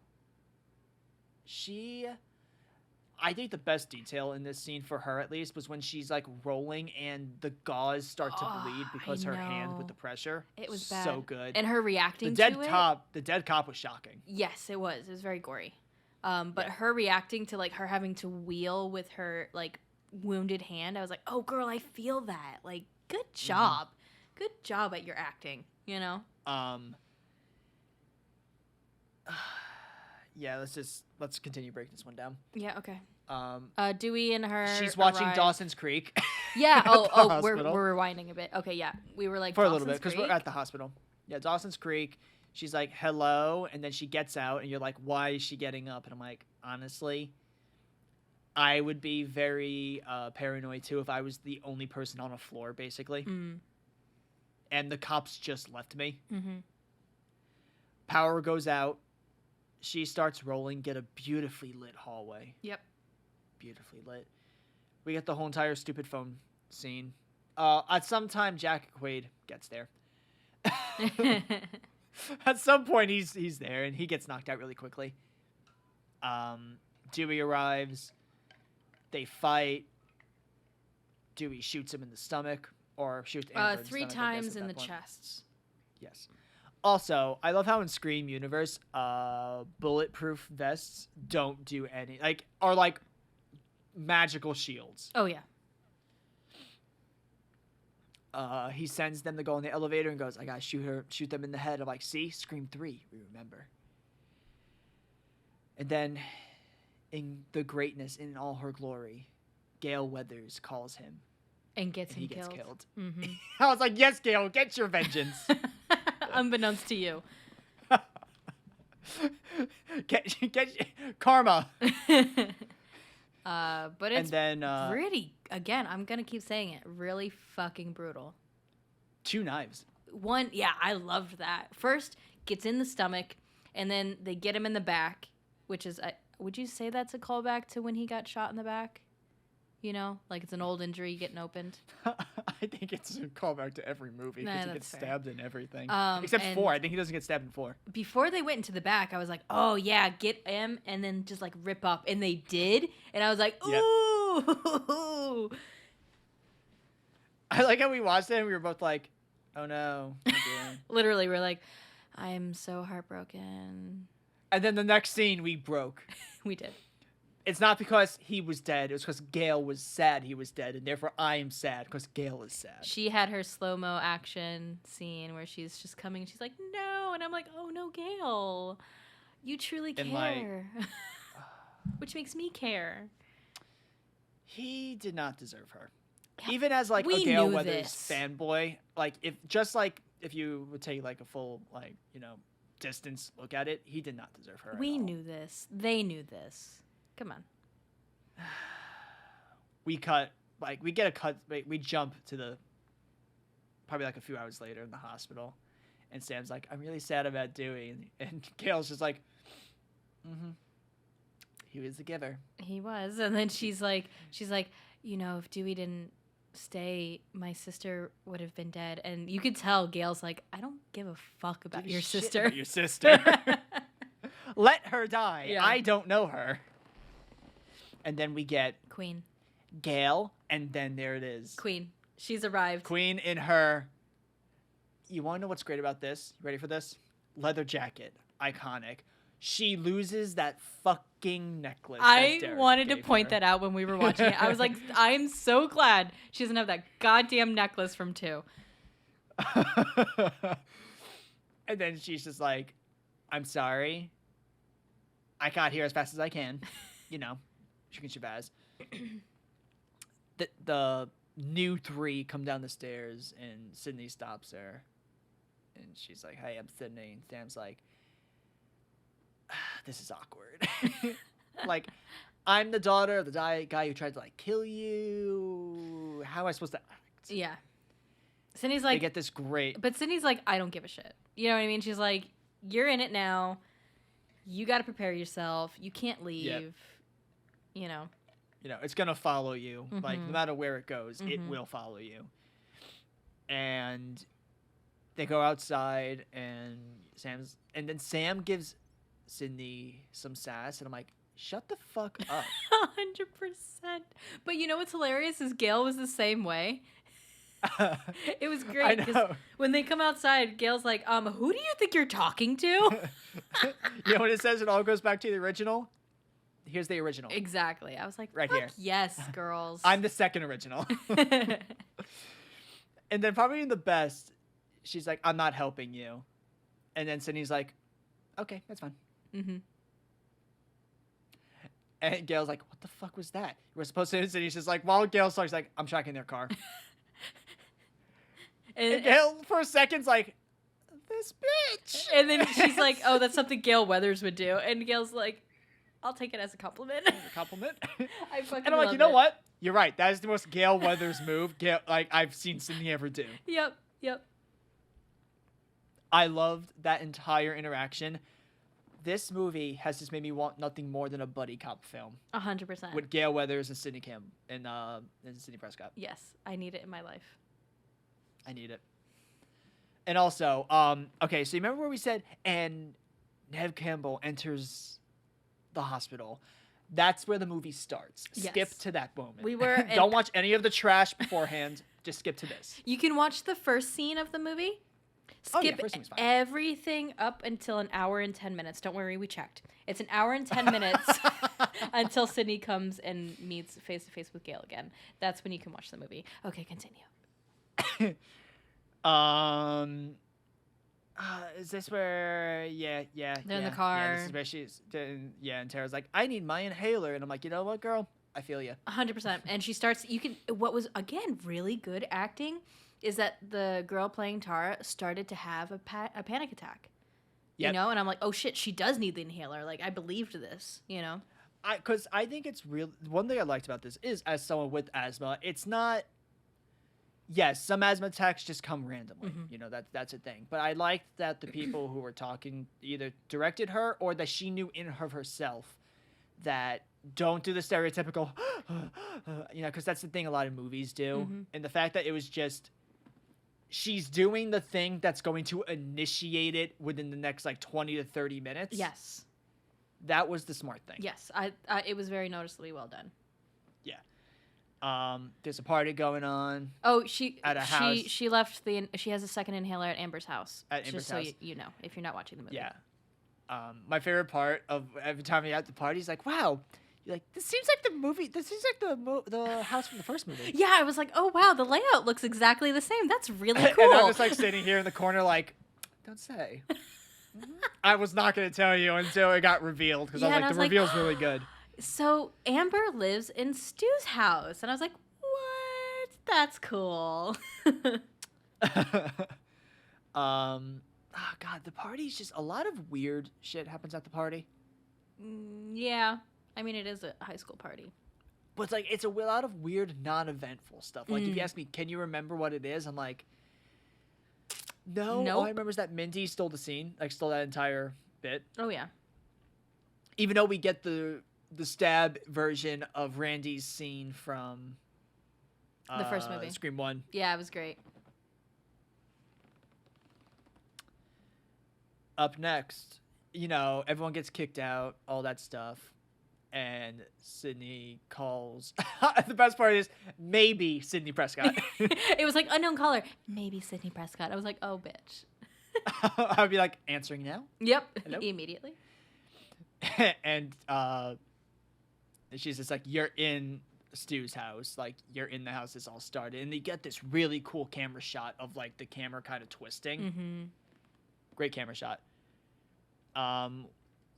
I think the best detail in this scene for her, at least, was when she's like rolling and the gauze start to bleed because her hand with the pressure. It was bad. So good. And her reacting to it. The dead cop was shocking. Yes, it was. It was very gory. But her reacting to like her having to wheel with her like wounded hand, I was like, oh girl, I feel that. Like, good job. Good job at your acting, you know? Yeah, let's continue breaking this one down. Yeah, okay. Dewey and her. She's watching arrive. Dawson's Creek. Yeah. We're rewinding a bit. Okay, yeah. We were like for a little bit because we're at the hospital. Yeah, Dawson's Creek. She's like, hello, and then she gets out, and you're like, why is she getting up? And I'm like, honestly, I would be very paranoid too if I was the only person on a floor, basically. And the cops just left me. Power goes out. She starts rolling, get a beautifully lit hallway. Yep. Beautifully lit. We get the whole entire stupid phone scene. At some time, Jack Quaid gets there. At some point, he's there, and he gets knocked out really quickly. Dewey arrives. They fight. Dewey shoots him in the stomach, or shoots Amber in the 3 stomach, times in the chests. Yes. Also, I love how in Scream universe, bulletproof vests don't do any are like magical shields. Oh yeah. He sends them to go in the elevator and goes, I gotta shoot them in the head. I'm like, see, Scream 3, we remember. And then, in the greatness, in all her glory, Gale Weathers calls him. And gets he killed. Gets killed. I was like, yes, Gale, get your vengeance. Unbeknownst to you. get karma. But it's and then, pretty, again, I'm going to keep saying it, really fucking brutal. 2 knives. One, yeah, I loved that. First, gets in the stomach, And then they get him in the back, which is, would you say that's a callback to when he got shot in the back? You know, like it's an old injury getting opened. I think it's a callback to every movie because he gets stabbed in everything. Except 4. I think he doesn't get stabbed in 4. Before they went into the back, I was like, oh, yeah, get him and then just like rip up. And they did. And I was like, ooh. Yep. I like how we watched it and we were both like, oh no. Literally, we're like, I'm so heartbroken. And then the next scene, we broke. We did. It's not because he was dead. It was because Gale was sad he was dead, and therefore I am sad because Gale is sad. She had her slow-mo action scene where she's just coming and she's like, no. And I'm like, oh, no, Gale. You truly care. Like, which makes me care. He did not deserve her. Yeah, even as like a Gale Weathers fanboy, like if you would take like a full like, you know, distance look at it, he did not deserve her. We knew this. They knew this. Come on. We get a cut. We jump to the probably like a few hours later in the hospital, and Sam's like, "I'm really sad about Dewey," and Gale's just like, he was the giver. He was, and then she's like, you know, if Dewey didn't stay, my sister would have been dead, and you could tell Gale's like, I don't give a fuck about your sister. About your sister. Let her die. Yeah. I don't know her. And then we get Queen, Gale, and then there it is. Queen. She's arrived. Queen in her. You want to know what's great about this? You ready for this? Leather jacket. Iconic. She loses that fucking necklace. I wanted to point that out when we were watching it. I was like, I'm so glad she doesn't have that goddamn necklace from 2. And then she's just like, I'm sorry. I got here as fast as I can. You know. Chicken Shabazz. The new 3 come down the stairs and Sidney stops her. And she's like, hey, I'm Sidney. And Sam's like, this is awkward. Like, I'm the daughter of the guy who tried to like kill you. How am I supposed to act? Yeah. Sidney's like, they get this great. But Sidney's like, I don't give a shit. You know what I mean? She's like, you're in it now. You got to prepare yourself. You can't leave. Yep. You know, it's going to follow you. Mm-hmm. Like, no matter where it goes, it will follow you. And they go outside, and then Sam gives Sidney some sass, and I'm like, shut the fuck up. 100%. But you know what's hilarious is Gale was the same way. It was great because when they come outside, Gale's like, who do you think you're talking to? You know what it says? It all goes back to the original. Here's the original. Exactly. I was like, right here. Yes, girls. I'm the second original. And then probably in the best, she's like, I'm not helping you. And then Sidney's like, okay, that's fine. Mm-hmm. And Gale's like, what the fuck was that? We're supposed to, and Sidney's just like, while Gale starts like, I'm tracking their car. and Gale for a second's like, this bitch. And then she's like, oh, that's something Gale Weathers would do. And Gale's like, I'll take it as a compliment. A compliment? I fucking And I'm like, you know what? You're right. That is the most Gale Weathers move I've seen Sidney ever do. Yep. I loved that entire interaction. This movie has just made me want nothing more than a buddy cop film. 100%. With Gale Weathers and Sidney and Sidney Prescott. Yes, I need it in my life. I need it. And also, okay, so you remember where we said, and Neve Campbell enters the hospital. That's where the movie starts. Yes. Skip to that moment. Don't watch any of the trash beforehand. Just skip to this. You can watch the first scene of the movie. Skip everything up until an hour and 10 minutes. Don't worry, we checked. It's an hour and 10 minutes until Sidney comes and meets face to face with Gale again. That's when you can watch the movie. Okay, continue. Is this where? Yeah. They're in the car. Yeah, this is where she's. And Tara's like, I need my inhaler, and I'm like, you know what, girl? I feel you. 100%. And she starts. What was again really good acting is that the girl playing Tara started to have a panic attack. Yep. You know, and I'm like, oh shit, she does need the inhaler. Like I believed this. You know. Because I think it's real. One thing I liked about this is, as someone with asthma, it's not yes, some asthma attacks just come randomly. Mhm. You know, that's a thing. But I liked that the people who were talking either directed her or that she knew in of herself that don't do the stereotypical, you know, because that's the thing a lot of movies do. Mhm. And the fact that it was just she's doing the thing that's going to initiate it within the next like 20 to 30 minutes. Yes. That was the smart thing. Yes. It was very noticeably well done. Yeah. There's a party going on. Oh, at a house. She left she has a second inhaler at Amber's house. At Amber's just so house. you know, if you're not watching the movie. Yeah. My favorite part of every time you're at the party is like, wow, you're like, this seems like the movie. This seems like the house from the first movie. Yeah, I was like, oh wow, the layout looks exactly the same. That's really cool. And I'm just like sitting here in the corner, like, don't say. I was not going to tell you until it got revealed because I was like, the reveal's really good. So Amber lives in Stu's house, and I was like, what? That's cool. Oh God, the party's just a lot of weird shit happens at the party. Yeah, I mean it is a high school party, but it's a lot of weird, non-eventful stuff. Like if you ask me, can you remember what it is? I'm like, no. Nope. All I remember is that Mindy stole the scene, like stole that entire bit. Oh yeah. Even though we get the stab version of Randy's scene from The first movie, Scream 1. Yeah, it was great. Up next, you know, everyone gets kicked out, all that stuff, and Sidney calls. The best part is maybe Sidney Prescott. It was like unknown caller, maybe Sidney Prescott. I was like, oh bitch. I'd be like, answering now. Yep. Hello? Immediately. And she's just like, you're in Stu's house, like you're in the house this all started, and they get this really cool camera shot of like the camera kind of twisting. Mm-hmm. Great camera shot.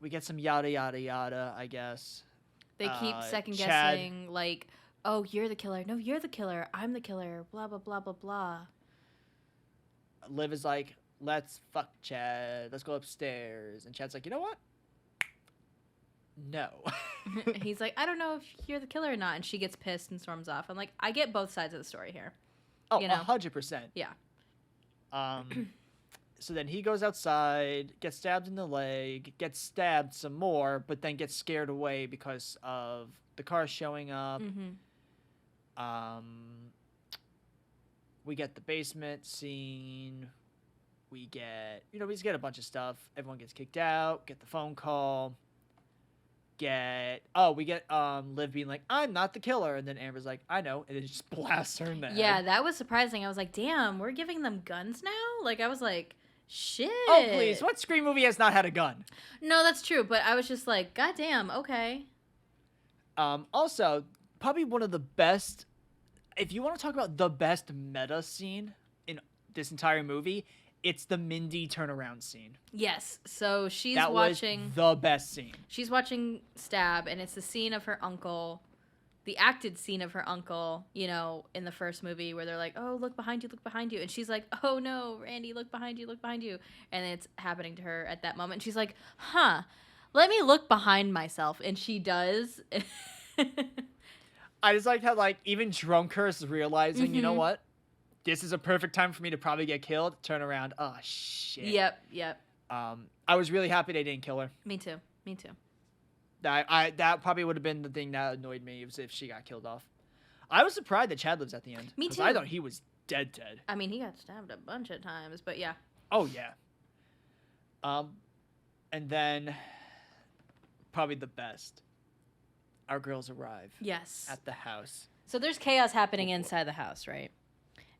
We get some yada yada yada, I guess. They keep second guessing, like, oh, you're the killer. No, you're the killer. I'm the killer. Blah blah blah blah blah. Liv is like, let's fuck Chad. Let's go upstairs. And Chad's like, you know what? No. He's like, I don't know if you're the killer or not. And she gets pissed and storms off. I'm like, I get both sides of the story here. Oh, you know? 100%. Yeah. So then he goes outside, gets stabbed in the leg, gets stabbed some more, but then gets scared away because of the car showing up. Mm-hmm. We get the basement scene. We just get a bunch of stuff. Everyone gets kicked out, get the phone call. We get Liv being like, I'm not the killer. And then Amber's like, I know. And it just blasts her in the head. Yeah, that was surprising. I was like, damn, we're giving them guns now? Like, I was like, shit. Oh, please. What Scream movie has not had a gun? No, that's true. But I was just like, goddamn, okay. Also, probably one of the best, if you want to talk about the best meta scene in this entire movie, it's the Mindy turnaround scene. Yes. So she's that watching. Was the best scene. She's watching Stab, and it's the scene of her uncle, the acted scene of her uncle, you know, in the first movie where they're like, oh, look behind you, look behind you. And she's like, oh no, Randy, look behind you, look behind you. And it's happening to her at that moment. And she's like, huh, let me look behind myself. And she does. I just like how, like, even drunk her is realizing, you know what? This is a perfect time for me to probably get killed. Turn around. Oh, shit. Yep. I was really happy they didn't kill her. Me too. That probably would have been the thing that annoyed me if she got killed off. I was surprised that Chad lives at the end. Me too. I thought he was dead. I mean, he got stabbed a bunch of times, but yeah. Oh, yeah. And then, probably the best. Our girls arrive. Yes. At the house. So there's chaos happening inside the house, right?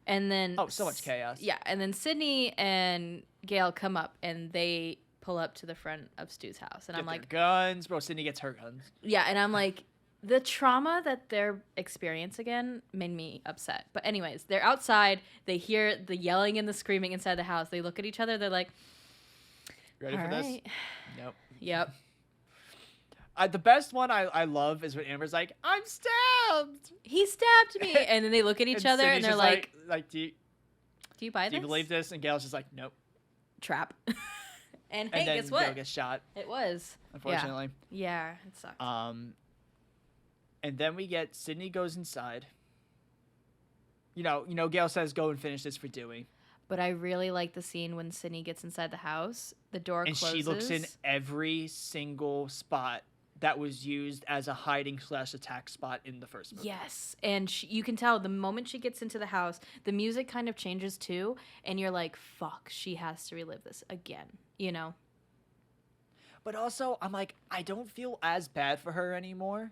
And then... Oh, so much chaos. Yeah, and then Sidney and Gale come up, and they pull up to the front of Stu's house. And I'm like... guns. Bro, Sidney gets her guns. Yeah, and I'm like, the trauma that they're experiencing again made me upset. But anyways, they're outside. They hear the yelling and the screaming inside the house. They look at each other. They're like... Ready for this? Nope. Yep. The best one I love is when Amber's like, I'm stabbed. He stabbed me. And then they look at each other and they're like, do you buy this? Do you believe this? And Gail's just like, nope. Trap. And hey, and then guess what? Gail gets shot. It was. Unfortunately. Yeah, it sucked. And then we get Sidney goes inside. Gale says, "Go and finish this for Dewey," But I really like the scene when Sidney gets inside the house. The door and closes. she looks in every single spot that was used as a hiding/attack spot in the first movie. Yes, and you can tell the moment she gets into the house, the music kind of changes too, and you're like, "Fuck, she has to relive this again," you know? But also, I'm like, I don't feel as bad for her anymore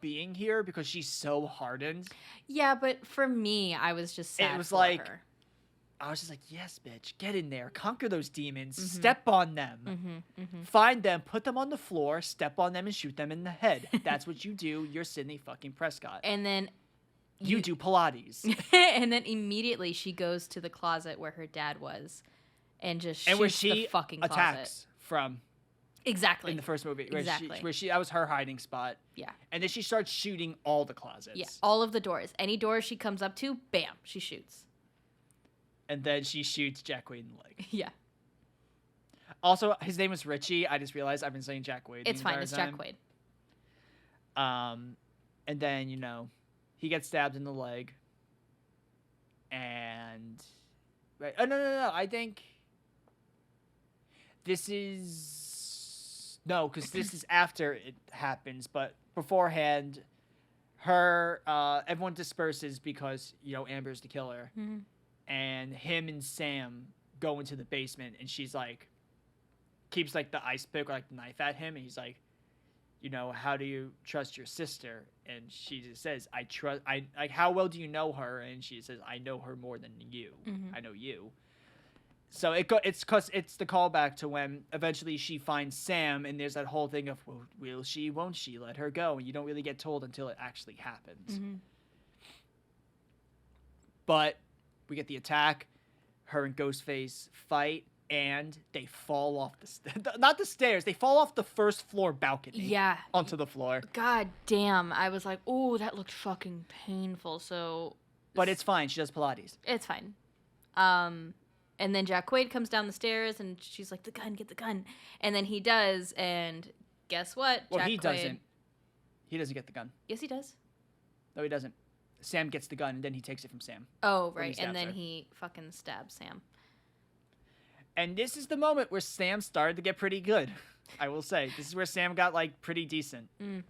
being here because she's so hardened. Yeah, but for me, I was just sad. It was for like, her. I was just like, yes, bitch, get in there, conquer those demons, Mm-hmm. step on them, find them, put them on the floor, step on them, and shoot them in the head. That's what you do. You're Sidney fucking Prescott. And then you do Pilates. And then immediately she goes to the closet where her dad was, and just shoots where she the fucking attacks closet. from. Exactly. In the first movie. Exactly. Where that was her hiding spot. Yeah. And then she starts shooting all the closets. Yeah, all of the doors. Any door she comes up to, bam, she shoots. And then she shoots Jack Quaid in the leg. Yeah. Also, his name was Richie. I just realized I've been saying Jack Quaid. It's fine. It's Jack Quaid. And then, he gets stabbed in the leg. And... Right. Oh, no. I think... This is... No, because this is after it happens. But beforehand, everyone disperses because, Amber's the killer. Mm-hmm. And him and Sam go into the basement, and she's like, keeps like the ice pick or like the knife at him, and he's like, how do you trust your sister? And she just says, how well do you know her? And she says, I know her more than you. Mm-hmm. I know you. So it's because it's the callback to when eventually she finds Sam, and there's that whole thing of, well, will she, won't she let her go? And you don't really get told until it actually happens. Mm-hmm. But we get the attack, her and Ghostface fight, and they fall off not the stairs, they fall off the first floor balcony. Yeah. Onto the floor. God damn. I was like, oh, that looked fucking painful. So. But it's fine. She does Pilates. It's fine. And then Jack Quaid comes down the stairs, and she's like, get the gun. And then he does, and guess what? Well, Jack he Quaid... doesn't. He doesn't get the gun. Yes, he does. No, he doesn't. Sam gets the gun, and then he takes it from Sam. Oh, right. And then he fucking stabs Sam. And this is the moment where Sam started to get pretty good, I will say. This is where Sam got, pretty decent. Mm.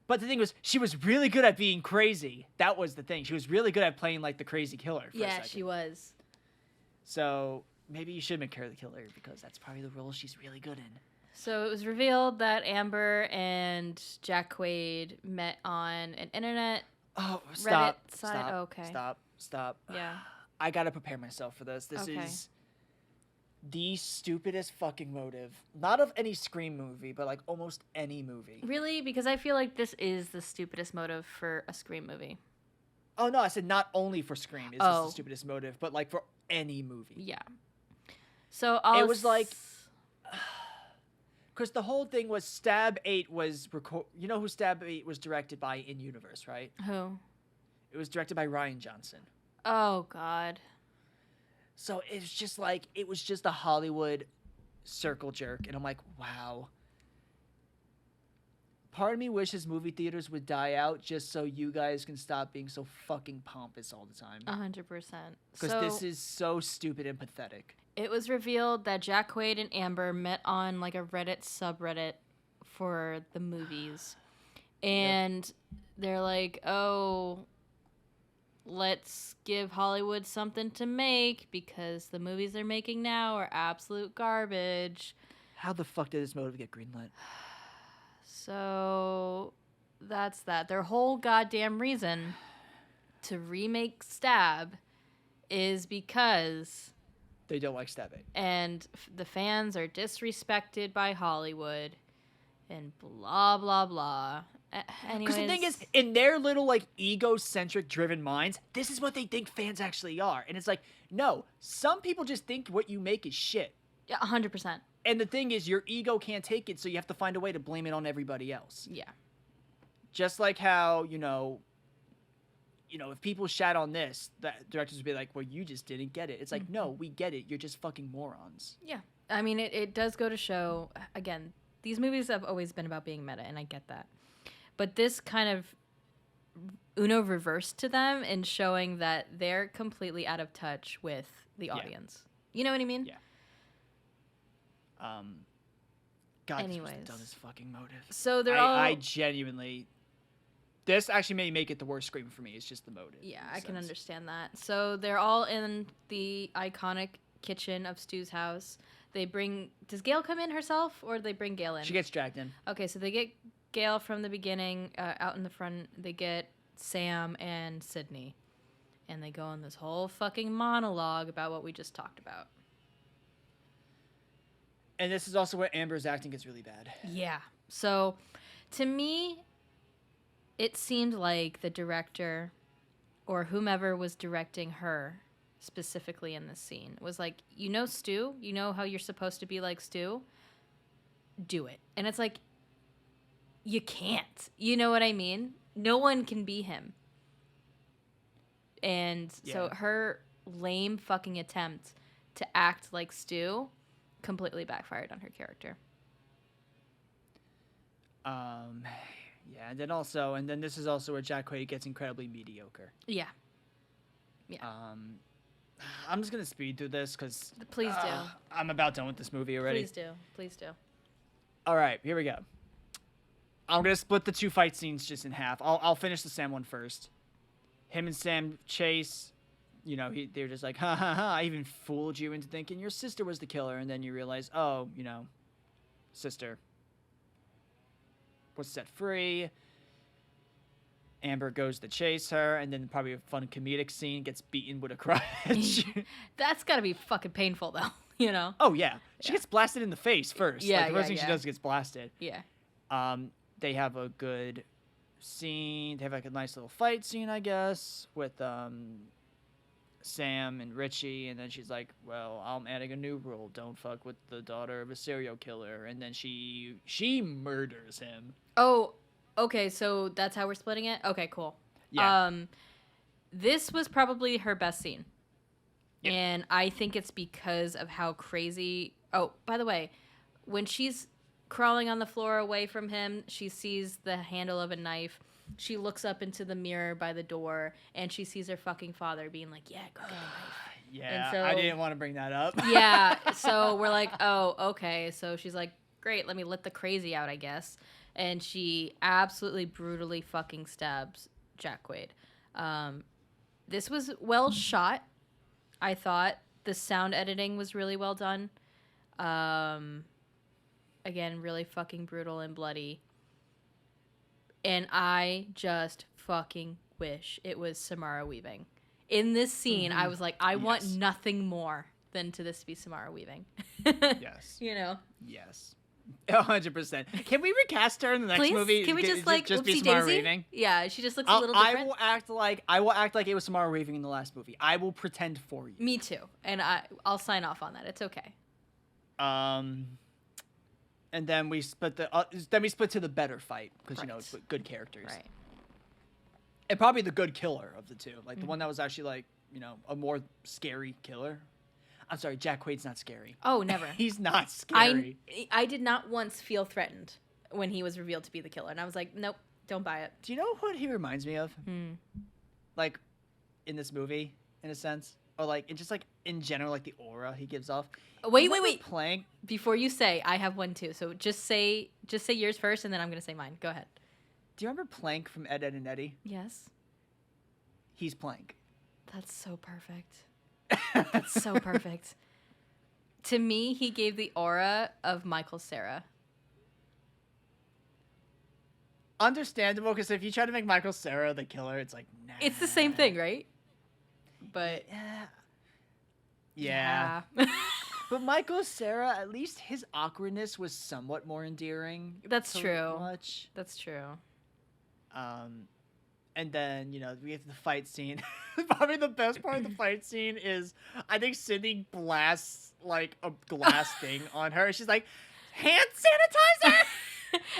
But the thing was, she was really good at being crazy. That was the thing. She was really good at playing, the crazy killer for a second. She was. So maybe you should make her the killer, because that's probably the role she's really good in. So it was revealed that Amber and Jack Quaid met on an internet Stop. Reddit site. Stop. Oh, okay. Stop. Yeah. I gotta prepare myself for this. This is the stupidest fucking motive. Not of any Scream movie, but almost any movie. Really? Because I feel like this is the stupidest motive for a Scream movie. Oh, no, I said not only for Scream is this the stupidest motive, but for any movie. Yeah. So it was because the whole thing was Stab 8 was you know who Stab 8 was directed by in universe, right? Who? It was directed by Rian Johnson. Oh God. So it's just it was just a Hollywood circle jerk, and I'm like, wow. Part of me wishes movie theaters would die out just so you guys can stop being so fucking pompous all the time. 100%. Because this is so stupid and pathetic. It was revealed that Jack Quaid and Amber met on a Reddit subreddit for the movies. And they're like, oh, let's give Hollywood something to make because the movies they're making now are absolute garbage. How the fuck did this motive get greenlit? So that's that. Their whole goddamn reason to remake Stab is because they don't like Stab 8. And the fans are disrespected by Hollywood and blah, blah, blah. Because the thing is, in their little, egocentric driven minds, this is what they think fans actually are. And it's no, some people just think what you make is shit. Yeah, 100%. And the thing is, your ego can't take it, so you have to find a way to blame it on everybody else. Yeah. Just like how, if people shat on this, the directors would be like, well, you just didn't get it. It's no, we get it. You're just fucking morons. Yeah. I mean, it does go to show, again, these movies have always been about being meta, and I get that. But this kind of Uno reversed to them and showing that they're completely out of touch with the audience. You know what I mean? Yeah. God, Anyways. this was the dumbest fucking motive. So they're I genuinely... This actually may make it the worst Scream for me. It's just the motive. Yeah, I can understand that. So they're all in the iconic kitchen of Stu's house. They bring... Does Gale come in herself, or do they bring Gale in? She gets dragged in. Okay, so they get Gale from the beginning out in the front. They get Sam and Sidney. And they go on this whole fucking monologue about what we just talked about. And this is also where Amber's acting gets really bad. Yeah. So, to me, it seemed like the director or whomever was directing her specifically in this scene was like, you know Stu? You know how you're supposed to be like Stu? Do it. And it's like, you can't. You know what I mean? No one can be him. And so her lame fucking attempt to act like Stu completely backfired on her character. Yeah, and then this is also where Jack Quaid gets incredibly mediocre. Yeah. I'm just gonna speed through this because Please do. I'm about done with this movie already. Please do. All right, here we go. I'm gonna split the two fight scenes just in half. I'll finish the Sam one first. Him and Sam chase. You know, they're just like, ha ha ha, I even fooled you into thinking your sister was the killer, and then you realize, oh, you know, sister was set free. Amber goes to chase her, and then probably a fun comedic scene, gets beaten with a crutch. That's gotta be fucking painful, though, you know? Oh, yeah. She gets blasted in the face first. Yeah, the first thing she does gets blasted. Yeah. They have a good scene. They have like a nice little fight scene, I guess, with Sam and Richie, and then she's like, well, I'm adding a new rule. Don't fuck with the daughter of a serial killer. And then she murders him. Oh, okay, so that's how we're splitting it? Okay, cool. Yeah. This was probably her best scene. Yep. And I think it's because of how crazy... Oh, by the way, when she's crawling on the floor away from him, she sees the handle of a knife. She looks up into the mirror by the door, and she sees her fucking father being like, yeah, go get a knife. Yeah, so, I didn't want to bring that up. Yeah, so we're like, oh, okay. So she's like, great, let me let the crazy out, I guess. And she absolutely brutally fucking stabs Jack Quaid. This was well shot, I thought. The sound editing was really well done. Again, really fucking brutal and bloody. And I just fucking wish it was Samara Weaving. In this scene, I was like, I want nothing more than to this be Samara Weaving. Yes. You know? Yes. 100%. Can we recast her in the next movie? Can we just like just be Whoopsie Samara Daisy? Weaving? Yeah, she just looks a little different. I will act like it was Samara Weaving in the last movie. I will pretend for you. Me too. And I'll sign off on that. It's okay. And then we split to the better fight because you know it's good characters. Right. And probably the good killer of the two, like the one that was actually like, you know, a more scary killer. I'm sorry, Jack Quaid's not scary. Oh, never. He's not scary. I did not once feel threatened when he was revealed to be the killer, and I was like, nope, don't buy it. Do you know what he reminds me of? Like, in this movie, in a sense, or like, just like in general, like the aura he gives off. Wait. Plank. Before you say, I have one too. So just say yours first, and then I'm gonna say mine. Go ahead. Do you remember Plank from Ed, Edd and Eddy? Yes. He's Plank. That's so perfect. That's so perfect. To me, he gave the aura of Michael Cera. Understandable, because if you try to make Michael Cera the killer, it's like, nah. It's the same thing, right? But yeah. But Michael Cera, at least his awkwardness was somewhat more endearing. That's true. Much. That's true. And then, you know, we have the fight scene. Probably the best part of the fight scene is, I think Sidney blasts, like, a glass thing on her. She's like, hand sanitizer!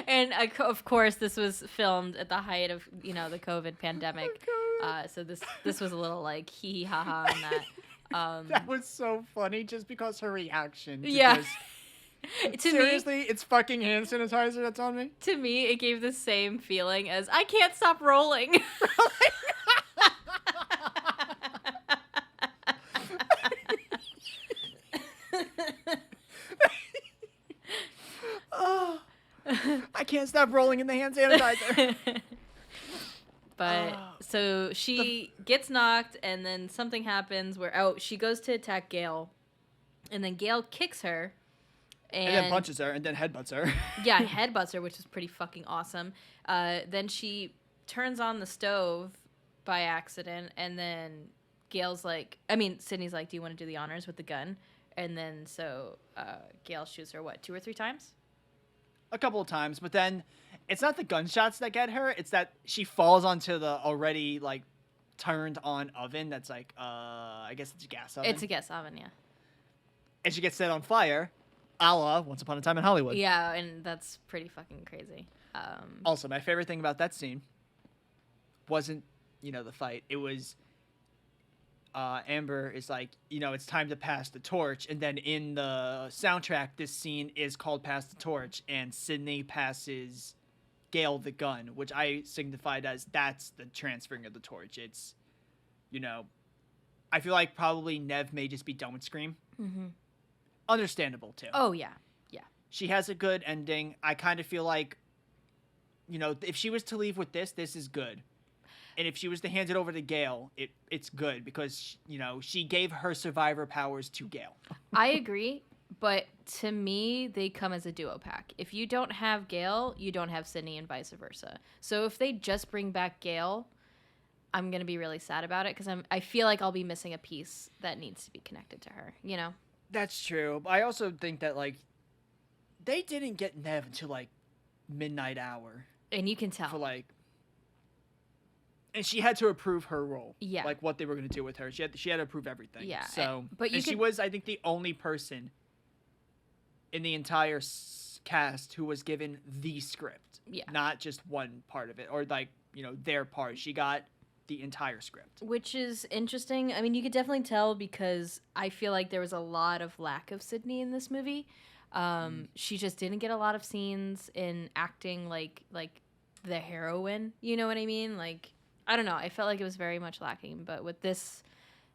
And, of course, this was filmed at the height of, you know, the COVID pandemic. So this was a little, like, hee-hee-ha-ha on that. That was so funny just because her reaction to yeah. just Seriously, it's fucking hand sanitizer that's on me? To me, it gave the same feeling as I can't stop rolling. Oh, I can't stop rolling in the hand sanitizer. But so she gets knocked, and then something happens where she goes to attack Gale, and then Gale kicks her, and then punches her, and then headbutts her. Yeah, headbutts her, which is pretty fucking awesome. Then she turns on the stove by accident, and then Sydney's like, "Do you want to do the honors with the gun?" And then Gale shoots her 2 or 3 times. A couple of times, but then it's not the gunshots that get her. It's that she falls onto the already like turned on oven. That's like, I guess it's a gas oven. It's a gas oven, yeah. And she gets set on fire, a la Once Upon a Time in Hollywood. Yeah, and that's pretty fucking crazy. Also, my favorite thing about that scene wasn't, the fight. It was Amber is like, it's time to pass the torch. And then in the soundtrack, this scene is called Pass the Torch. And Sidney passes Gale the gun, which I signified as that's the transferring of the torch. It's, I feel like probably Nev may just be done with Scream. Mm-hmm. Understandable, too. Oh, yeah. Yeah. She has a good ending. I kind of feel like, if she was to leave with this is good. And if she was to hand it over to Gale, it's good because, she gave her survivor powers to Gale. I agree, but to me, they come as a duo pack. If you don't have Gale, you don't have Sidney and vice versa. So if they just bring back Gale, I'm going to be really sad about it because I feel like I'll be missing a piece that needs to be connected to her, That's true. I also think that, they didn't get Nev until, midnight hour. And you can tell. And she had to approve her role. Yeah. What they were going to do with her. She had to approve everything. Yeah. So, she was, I think, the only person in the entire cast who was given the script. Yeah. Not just one part of it. Or, their part. She got the entire script. Which is interesting. I mean, you could definitely tell because I feel like there was a lot of lack of Sidney in this movie. She just didn't get a lot of scenes in acting like the heroine. You know what I mean? I don't know. I felt like it was very much lacking. But with this,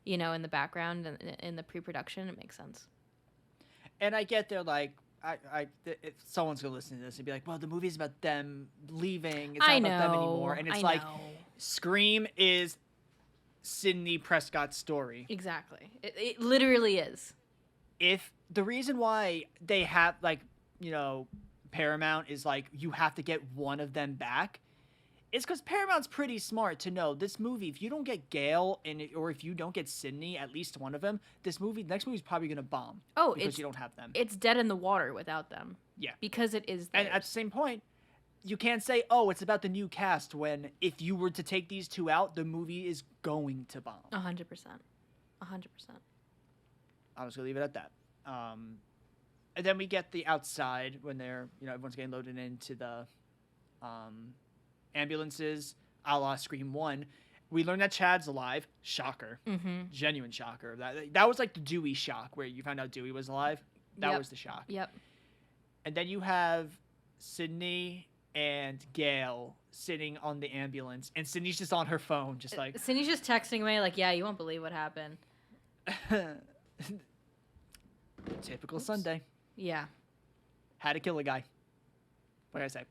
in the background and in the pre-production, it makes sense. And I get they're if someone's going to listen to this and be like, well, the movie's about them leaving. It's not about them anymore. And it's Scream is Sidney Prescott's story. Exactly. It literally is. If the reason why they have, Paramount is you have to get one of them back, it's because Paramount's pretty smart to know this movie, if you don't get Gale or if you don't get Sidney, at least one of them, next movie's probably going to bomb. Oh, because you don't have them. It's dead in the water without them. Yeah. Because it is theirs. And at the same point, you can't say, oh, it's about the new cast when if you were to take these two out, the movie is going to bomb. 100%. 100%. I was going to leave it at that. And then we get the outside when they're, everyone's getting loaded into the ambulances, a la Scream 1. We learn that Chad's alive. Shocker. Mm-hmm. Genuine shocker. That was the Dewey shock where you found out Dewey was alive. That was the shock. Yep. And then you have Sidney and Gale sitting on the ambulance, and Sidney's just on her phone, just Sidney's just texting away, yeah, you won't believe what happened. Typical Sunday. Yeah. Had to kill a guy. What can I say?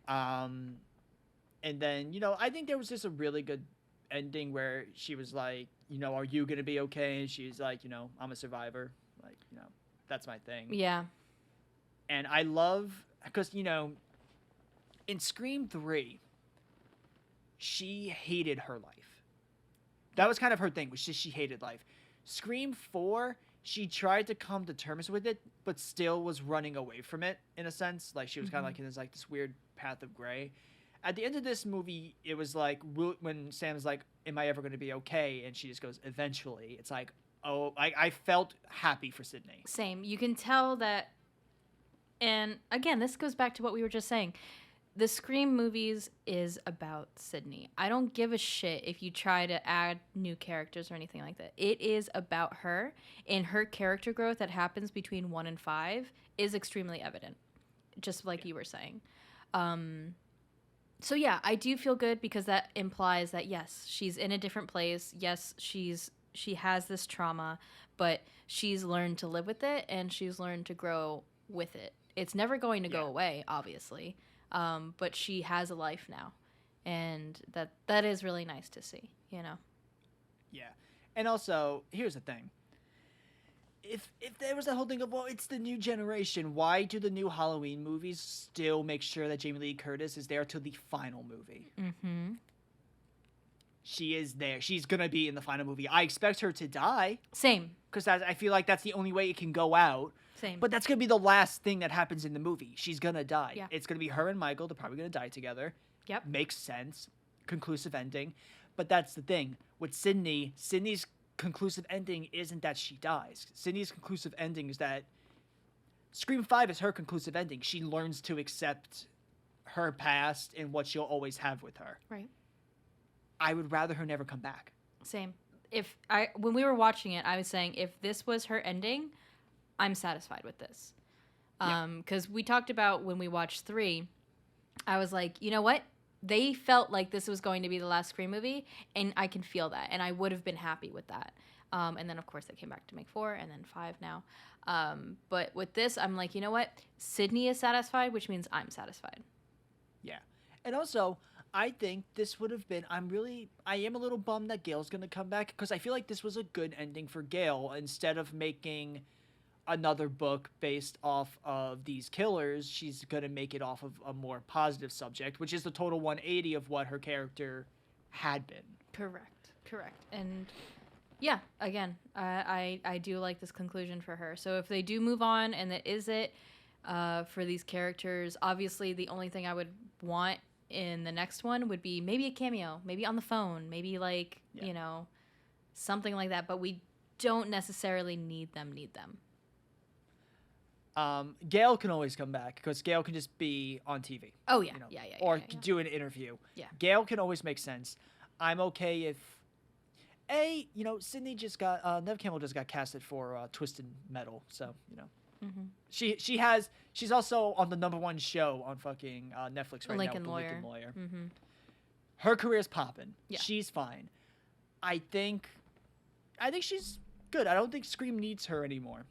And then, I think there was just a really good ending where she was like, are you going to be okay? And she's like, I'm a survivor. That's my thing. Yeah. And I love, because, in Scream 3, she hated her life. That was kind of her thing, was just she hated life. Scream 4, she tried to come to terms with it, but still was running away from it, in a sense. She was kind of in this weird path of gray. At the end of this movie, it was when Sam's like, am I ever going to be okay? And she just goes, eventually. It's I felt happy for Sidney. Same. You can tell that, and again, this goes back to what we were just saying. the Scream movies is about Sidney. I don't give a shit if you try to add new characters or anything like that. It is about her, and her character growth that happens between 1 and 5 is extremely evident, just like you were saying. So yeah, I do feel good because that implies that yes, she's in a different place. Yes, she has this trauma, but she's learned to live with it and she's learned to grow with it. It's never going to go away, obviously, but she has a life now, and that is really nice to see. You know. Yeah, and also here's the thing. If there was that whole thing of, well, it's the new generation, why do the new Halloween movies still make sure that Jamie Lee Curtis is there till the final movie? Mm-hmm. She is there. She's gonna be in the final movie. I expect her to die. Same. Because I feel like that's the only way it can go out. Same. But that's gonna be the last thing that happens in the movie. She's gonna die. Yeah. It's gonna be her and Michael. They're probably gonna die together. Yep. Makes sense. Conclusive ending. But that's the thing. With Sidney, Sidney's conclusive ending isn't that she dies. Sidney's conclusive ending is that Scream 5 is her conclusive ending. She learns to accept her past and what she'll always have with her. Right. I would rather her never come back. Same. When we were watching it, I was saying if this was her ending, I'm satisfied with this. Because we talked about when we watched 3, I was like, you know what? They felt like this was going to be the last Scream movie, and I can feel that, and I would have been happy with that. And then, of course, they came back to make 4, and then 5 now. But with this, I'm like, you know what? Sidney is satisfied, which means I'm satisfied. Yeah. And also, I think this would have been, I am a little bummed that Gale's going to come back, because I feel like this was a good ending for Gale. Instead of making another book based off of these killers, she's going to make it off of a more positive subject, which is the total 180 of what her character had been. Correct. And yeah, again, I do like this conclusion for her. So if they do move on and that is it for these characters, obviously the only thing I would want in the next one would be maybe a cameo, maybe on the phone, maybe like, you know, something like that. But we don't necessarily need them. Gale can always come back because Gale can just be on TV. Oh, yeah. You know, Yeah. Or do an interview. Yeah. Gale can always make sense. I'm okay if... Sidney just got... Neve Campbell just got casted for Twisted Metal, so, you know. Mm-hmm. She's also on the #1 show on fucking Netflix right Lincoln now. Lawyer. Lincoln Lawyer. Mm-hmm. Her career's popping. Yeah. She's fine. I think she's good. I don't think Scream needs her anymore.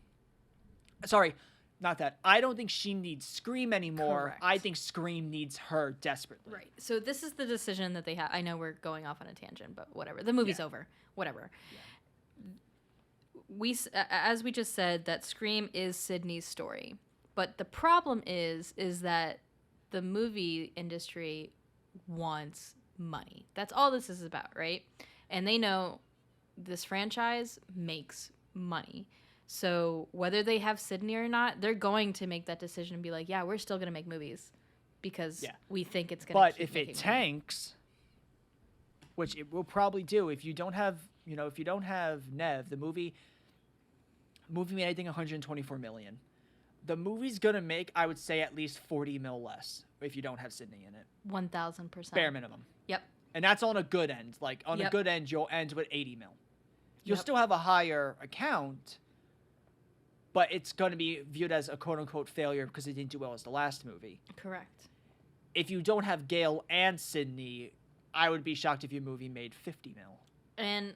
Sorry, not that. I don't think she needs Scream anymore. Correct. I think Scream needs her desperately. Right. So this is the decision that they have. I know we're going off on a tangent, but whatever. The movie's over. Whatever. Yeah. As we just said, that Scream is Sidney's story. But the problem is that the movie industry wants money. That's all this is about, right? And they know this franchise makes money. So whether they have Sidney or not, they're going to make that decision and be like, yeah, we're still going to make movies because we think it's going to keep But if it money. tanks, which it will probably do, if you don't have Neve, the movie made, I think, 124 million. The movie's going to make, I would say, at least 40 mil less if you don't have Sidney in it. 1,000%. Bare minimum. Yep. And that's on a good end. Like, on a good end, you'll end with 80 mil. You'll Yep. still have a higher account, but it's going to be viewed as a quote-unquote failure because it didn't do well as the last movie. Correct. If you don't have Gale and Sidney, I would be shocked if your movie made 50 mil. And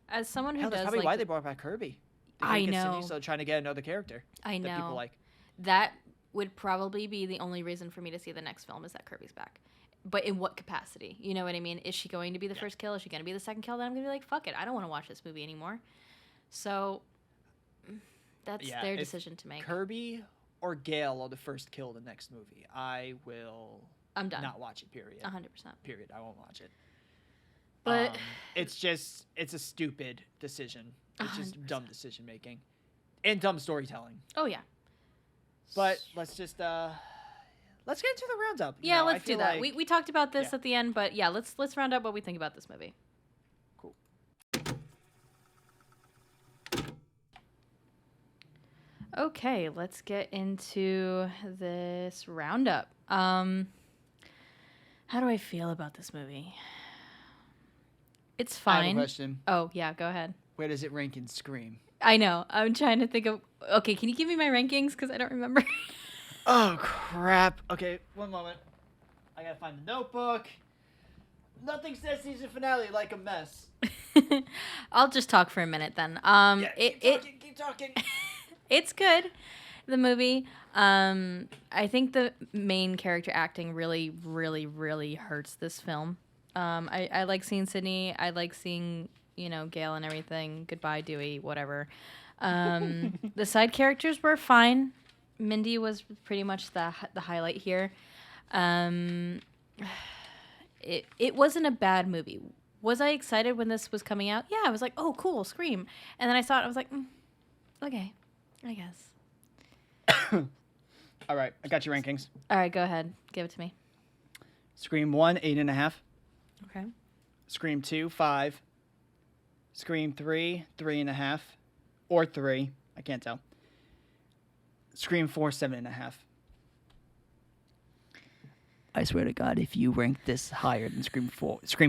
as someone who Hell, that's does probably like why they brought back Kirby. They I couldn't get know. Sidney, so they're trying to get another character. I know. That people like. That would probably be the only reason for me to see the next film is that Kirby's back. But in what capacity? You know what I mean? Is she going to be the first kill? Is she going to be the second kill? Then I'm going to be like, fuck it. I don't want to watch this movie anymore. So that's their decision to make. Kirby or Gale are the first kill the next movie, I'm done. Not watch it, period. 100%. Period. I won't watch it. But it's a stupid decision. It's just 100%. dumb decision making. And dumb storytelling. Oh, yeah. But let's get into the roundup. Yeah, let's do that. We talked about this at the end, but yeah, let's round up what we think about this movie. Cool. Okay, let's get into this roundup. How do I feel about this movie? It's I have a fine. question. Oh, yeah, go ahead. Where does it rank in Scream? I know. I'm trying to think of. Okay, can you give me my rankings? Because I don't remember. Oh, crap. Okay, one moment. I gotta find the notebook. Nothing says season finale like a mess. I'll just talk for a minute then. Keep talking. It's good. The movie. I think the main character acting really, really, really hurts this film. I like seeing Sidney. I like seeing, Gale and everything. Goodbye, Dewey, whatever. The side characters were fine. Mindy was pretty much the highlight here. It wasn't a bad movie. Was I excited when this was coming out? Yeah, I was like, oh, cool, Scream. And then I saw it, I was like, okay, I guess. All right, I got your rankings. All right, go ahead. Give it to me. Scream 1, 8.5. Okay. Scream 2, 5. Scream 3, 3.5. Or 3. I can't tell. Scream 4, 7.5. I swear to God, if you rank this higher than Scream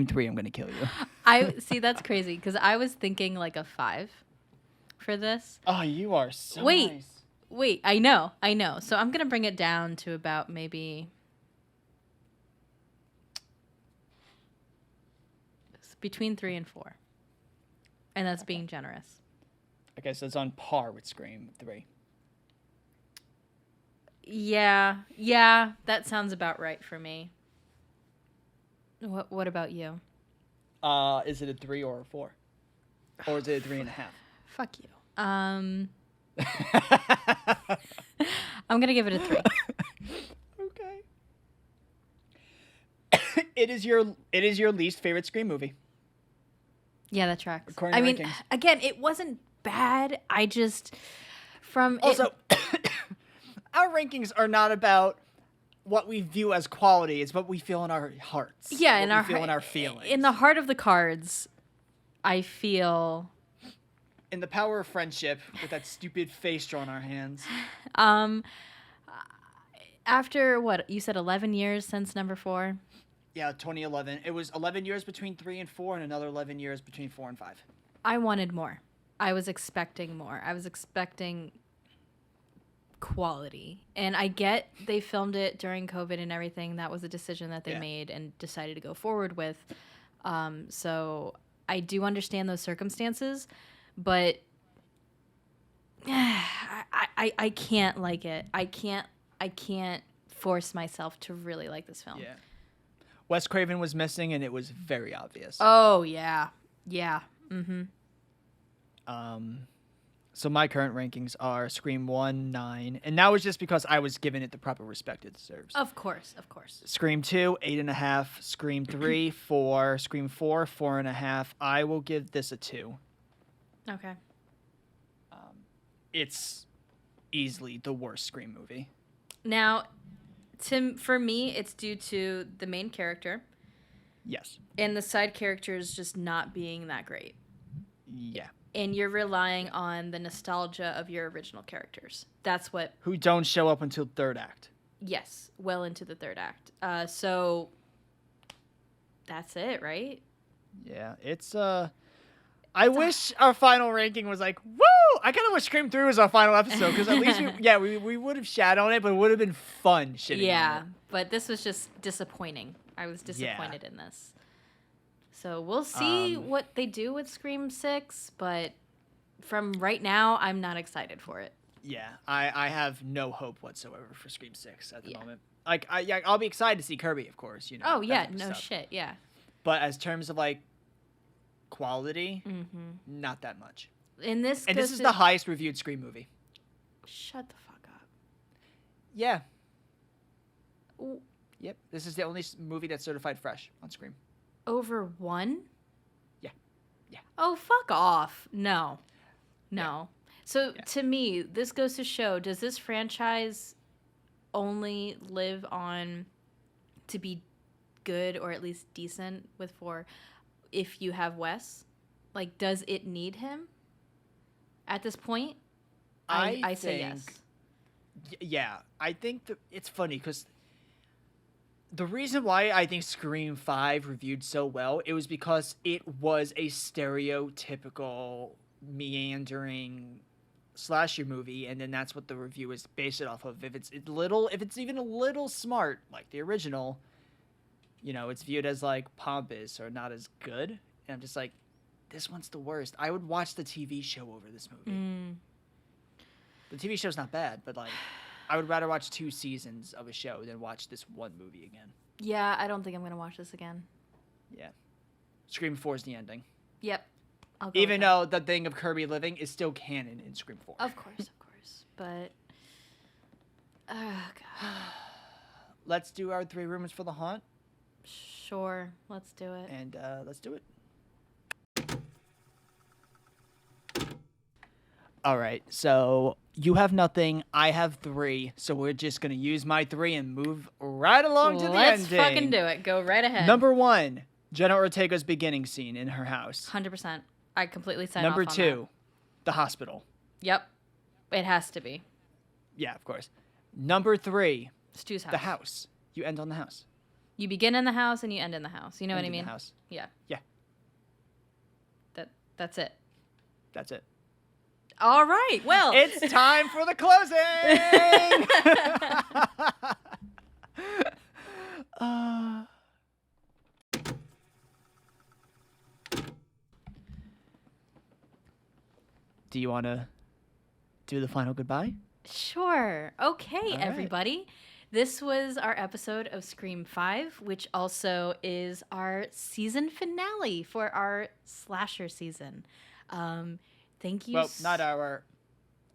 3, I'm gonna kill you. I see, that's crazy because I was thinking like a 5 for this. Oh, you are so Wait. nice. Wait, I know. So I'm gonna bring it down to about maybe between 3 and 4, and that's being generous. Okay, so it's on par with Scream 3. Yeah, that sounds about right for me. What about you? Is it a 3 or a 4? Or is it a 3.5? Fuck you. I'm gonna give it a 3. Okay. It is your least favorite Scream movie. Yeah, that tracks. According I to mean, rankings. again, it wasn't bad. I just Also, our rankings are not about what we view as quality. It's what we feel in our hearts. Yeah, in our feelings. In the heart of the cards, I feel. In the power of friendship, with that stupid face drawn on our hands. After what you said, 11 years since number 4. Yeah, 2011. It was 11 years between 3 and 4, and another 11 years between 4 and 5. I wanted more. I was expecting more. I was expecting quality. And I get they filmed it during COVID and everything. That was a decision that they made and decided to go forward with. So I do understand those circumstances, but I can't like it. I can't force myself to really like this film. Yeah. Wes Craven was missing, and it was very obvious. Oh, yeah. Yeah. Mm-hmm. So my current rankings are Scream 1, 9. And that was just because I was giving it the proper respect it deserves. Of course. Scream 2, 8.5. Scream 3, 4. Scream 4, 4.5. I will give this a 2. Okay. It's easily the worst Scream movie. Now, for me, it's due to the main character. Yes. And the side characters just not being that great. Yeah. And you're relying on the nostalgia of your original characters. That's what... Who don't show up until third act. Yes, well into the third act. So, that's it, right? Yeah, it's... I wish our final ranking was like, woo! I kind of wish Scream 3 was our final episode, because at least, we would have shat on it, but it would have been fun shitting on it. But this was just disappointing. I was disappointed in this. So we'll see what they do with Scream 6, but from right now, I'm not excited for it. Yeah, I have no hope whatsoever for Scream 6 at the moment. Like, I'll be excited to see Kirby, of course. Oh, yeah, no shit, yeah. But as terms of, like, quality, not that much. This is the highest reviewed Scream movie. Shut the fuck up. Yeah. Ooh. Yep. This is the only movie that's certified fresh on Scream. Over 1? Yeah. Oh, fuck off. No. So to me, this goes to show, does this franchise only live on to be good or at least decent with 4 if you have Wes? Like, does it need him at this point? I say yes. Yeah, I think that it's funny because the reason why I think Scream 5 reviewed so well, it was because it was a stereotypical meandering slasher movie, and then that's what the review is based it off of. If it's even a little smart, like the original, it's viewed as like pompous or not as good. And I'm just like, this one's the worst. I would watch the TV show over this movie. The TV show's not bad, but like, I would rather watch 2 seasons of a show than watch this one movie again. Yeah, I don't think I'm gonna watch this again. Yeah. Scream 4 is the ending. Yep. I'll go Even though the thing of Kirby living is still canon in Scream 4. Of course. But, oh god. Let's do our 3 rumors for the haunt. Sure, let's do it. And let's do it. All right, so you have nothing, I have 3, so we're just going to use my 3 and move right along to the ending. Let's fucking do it. Go right ahead. Number 1, Jenna Ortega's beginning scene in her house. 100%. I completely sign Number off on 2, the hospital. Yep. It has to be. Yeah, of course. Number 3, Stu's house. the house. You end on the house. You begin in the house and you end in the house. You know what I mean? The house. Yeah. Yeah. That's it. That's it. All right. Well, it's time for the closing. Do you want to do the final goodbye? Sure. Okay, All right. everybody. This was our episode of Scream 5, which also is our season finale for our slasher season. Thank you. Well, not our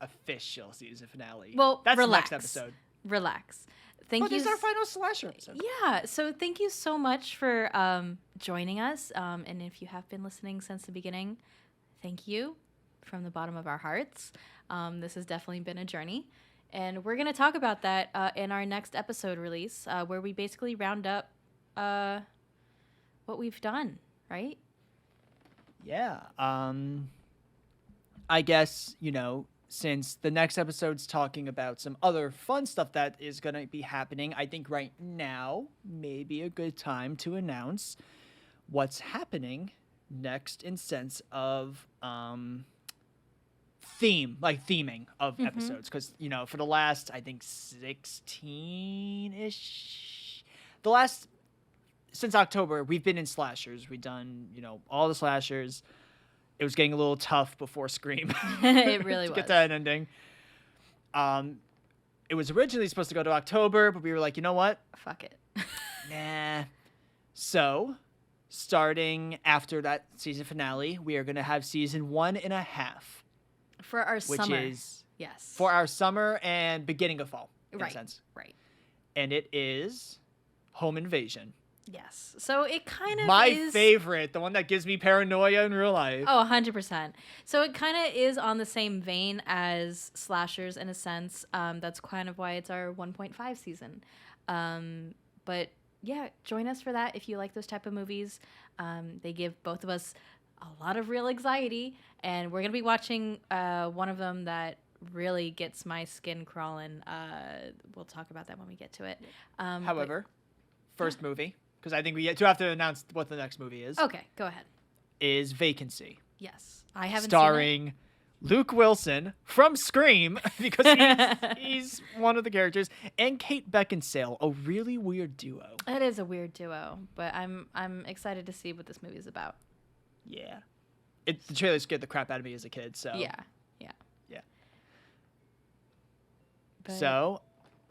official season finale. Well, that's relax. the next episode. Relax. Thank you. This is our final slasher episode. Yeah. So thank you so much for joining us. And if you have been listening since the beginning, thank you from the bottom of our hearts. This has definitely been a journey. And we're going to talk about that in our next episode release, where we basically round up what we've done, right? Yeah. I guess, since the next episode's talking about some other fun stuff that is going to be happening, I think right now may be a good time to announce what's happening next in sense of theming of episodes. Because, for the last, I think, 16-ish, since October, we've been in slashers. We've done, all the slashers. It was getting a little tough before Scream. It really to was. get that ending. It was originally supposed to go to October, but we were like, you know what? Fuck it. Nah. So, starting after that season finale, we are going to have season 1.5. For our summer. Which is yes. for our summer and beginning of fall, in a sense. Right. And it is Home Invasion. Yes. So it kind of My is... favorite, the one that gives me paranoia in real life. Oh, 100%. So it kind of is on the same vein as slashers in a sense. That's kind of why it's our 1.5 season. But yeah, join us for that if you like those type of movies. They give both of us a lot of real anxiety, and we're going to be watching one of them that really gets my skin crawling. We'll talk about that when we get to it. However, first movie, because I think we do have to announce what the next movie is. Okay, go ahead. Is Vacancy. Yes. I haven't starring seen it. Luke Wilson from Scream, because he's one of the characters, and Kate Beckinsale, a really weird duo. It is a weird duo, but I'm excited to see what this movie is about. Yeah. The trailer scared the crap out of me as a kid, so. Yeah. But... So,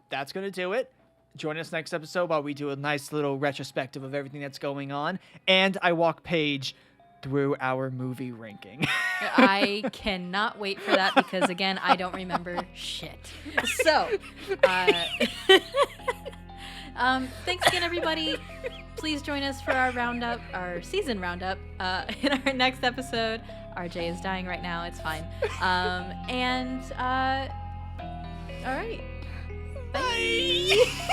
that's going to do it. Join us next episode while we do a nice little retrospective of everything that's going on. And I walk Paige through our movie ranking. I cannot wait for that because, again, I don't remember shit. So, thanks again, everybody. Please join us for our season roundup, in our next episode. RJ is dying right now. It's fine. All right. Bye.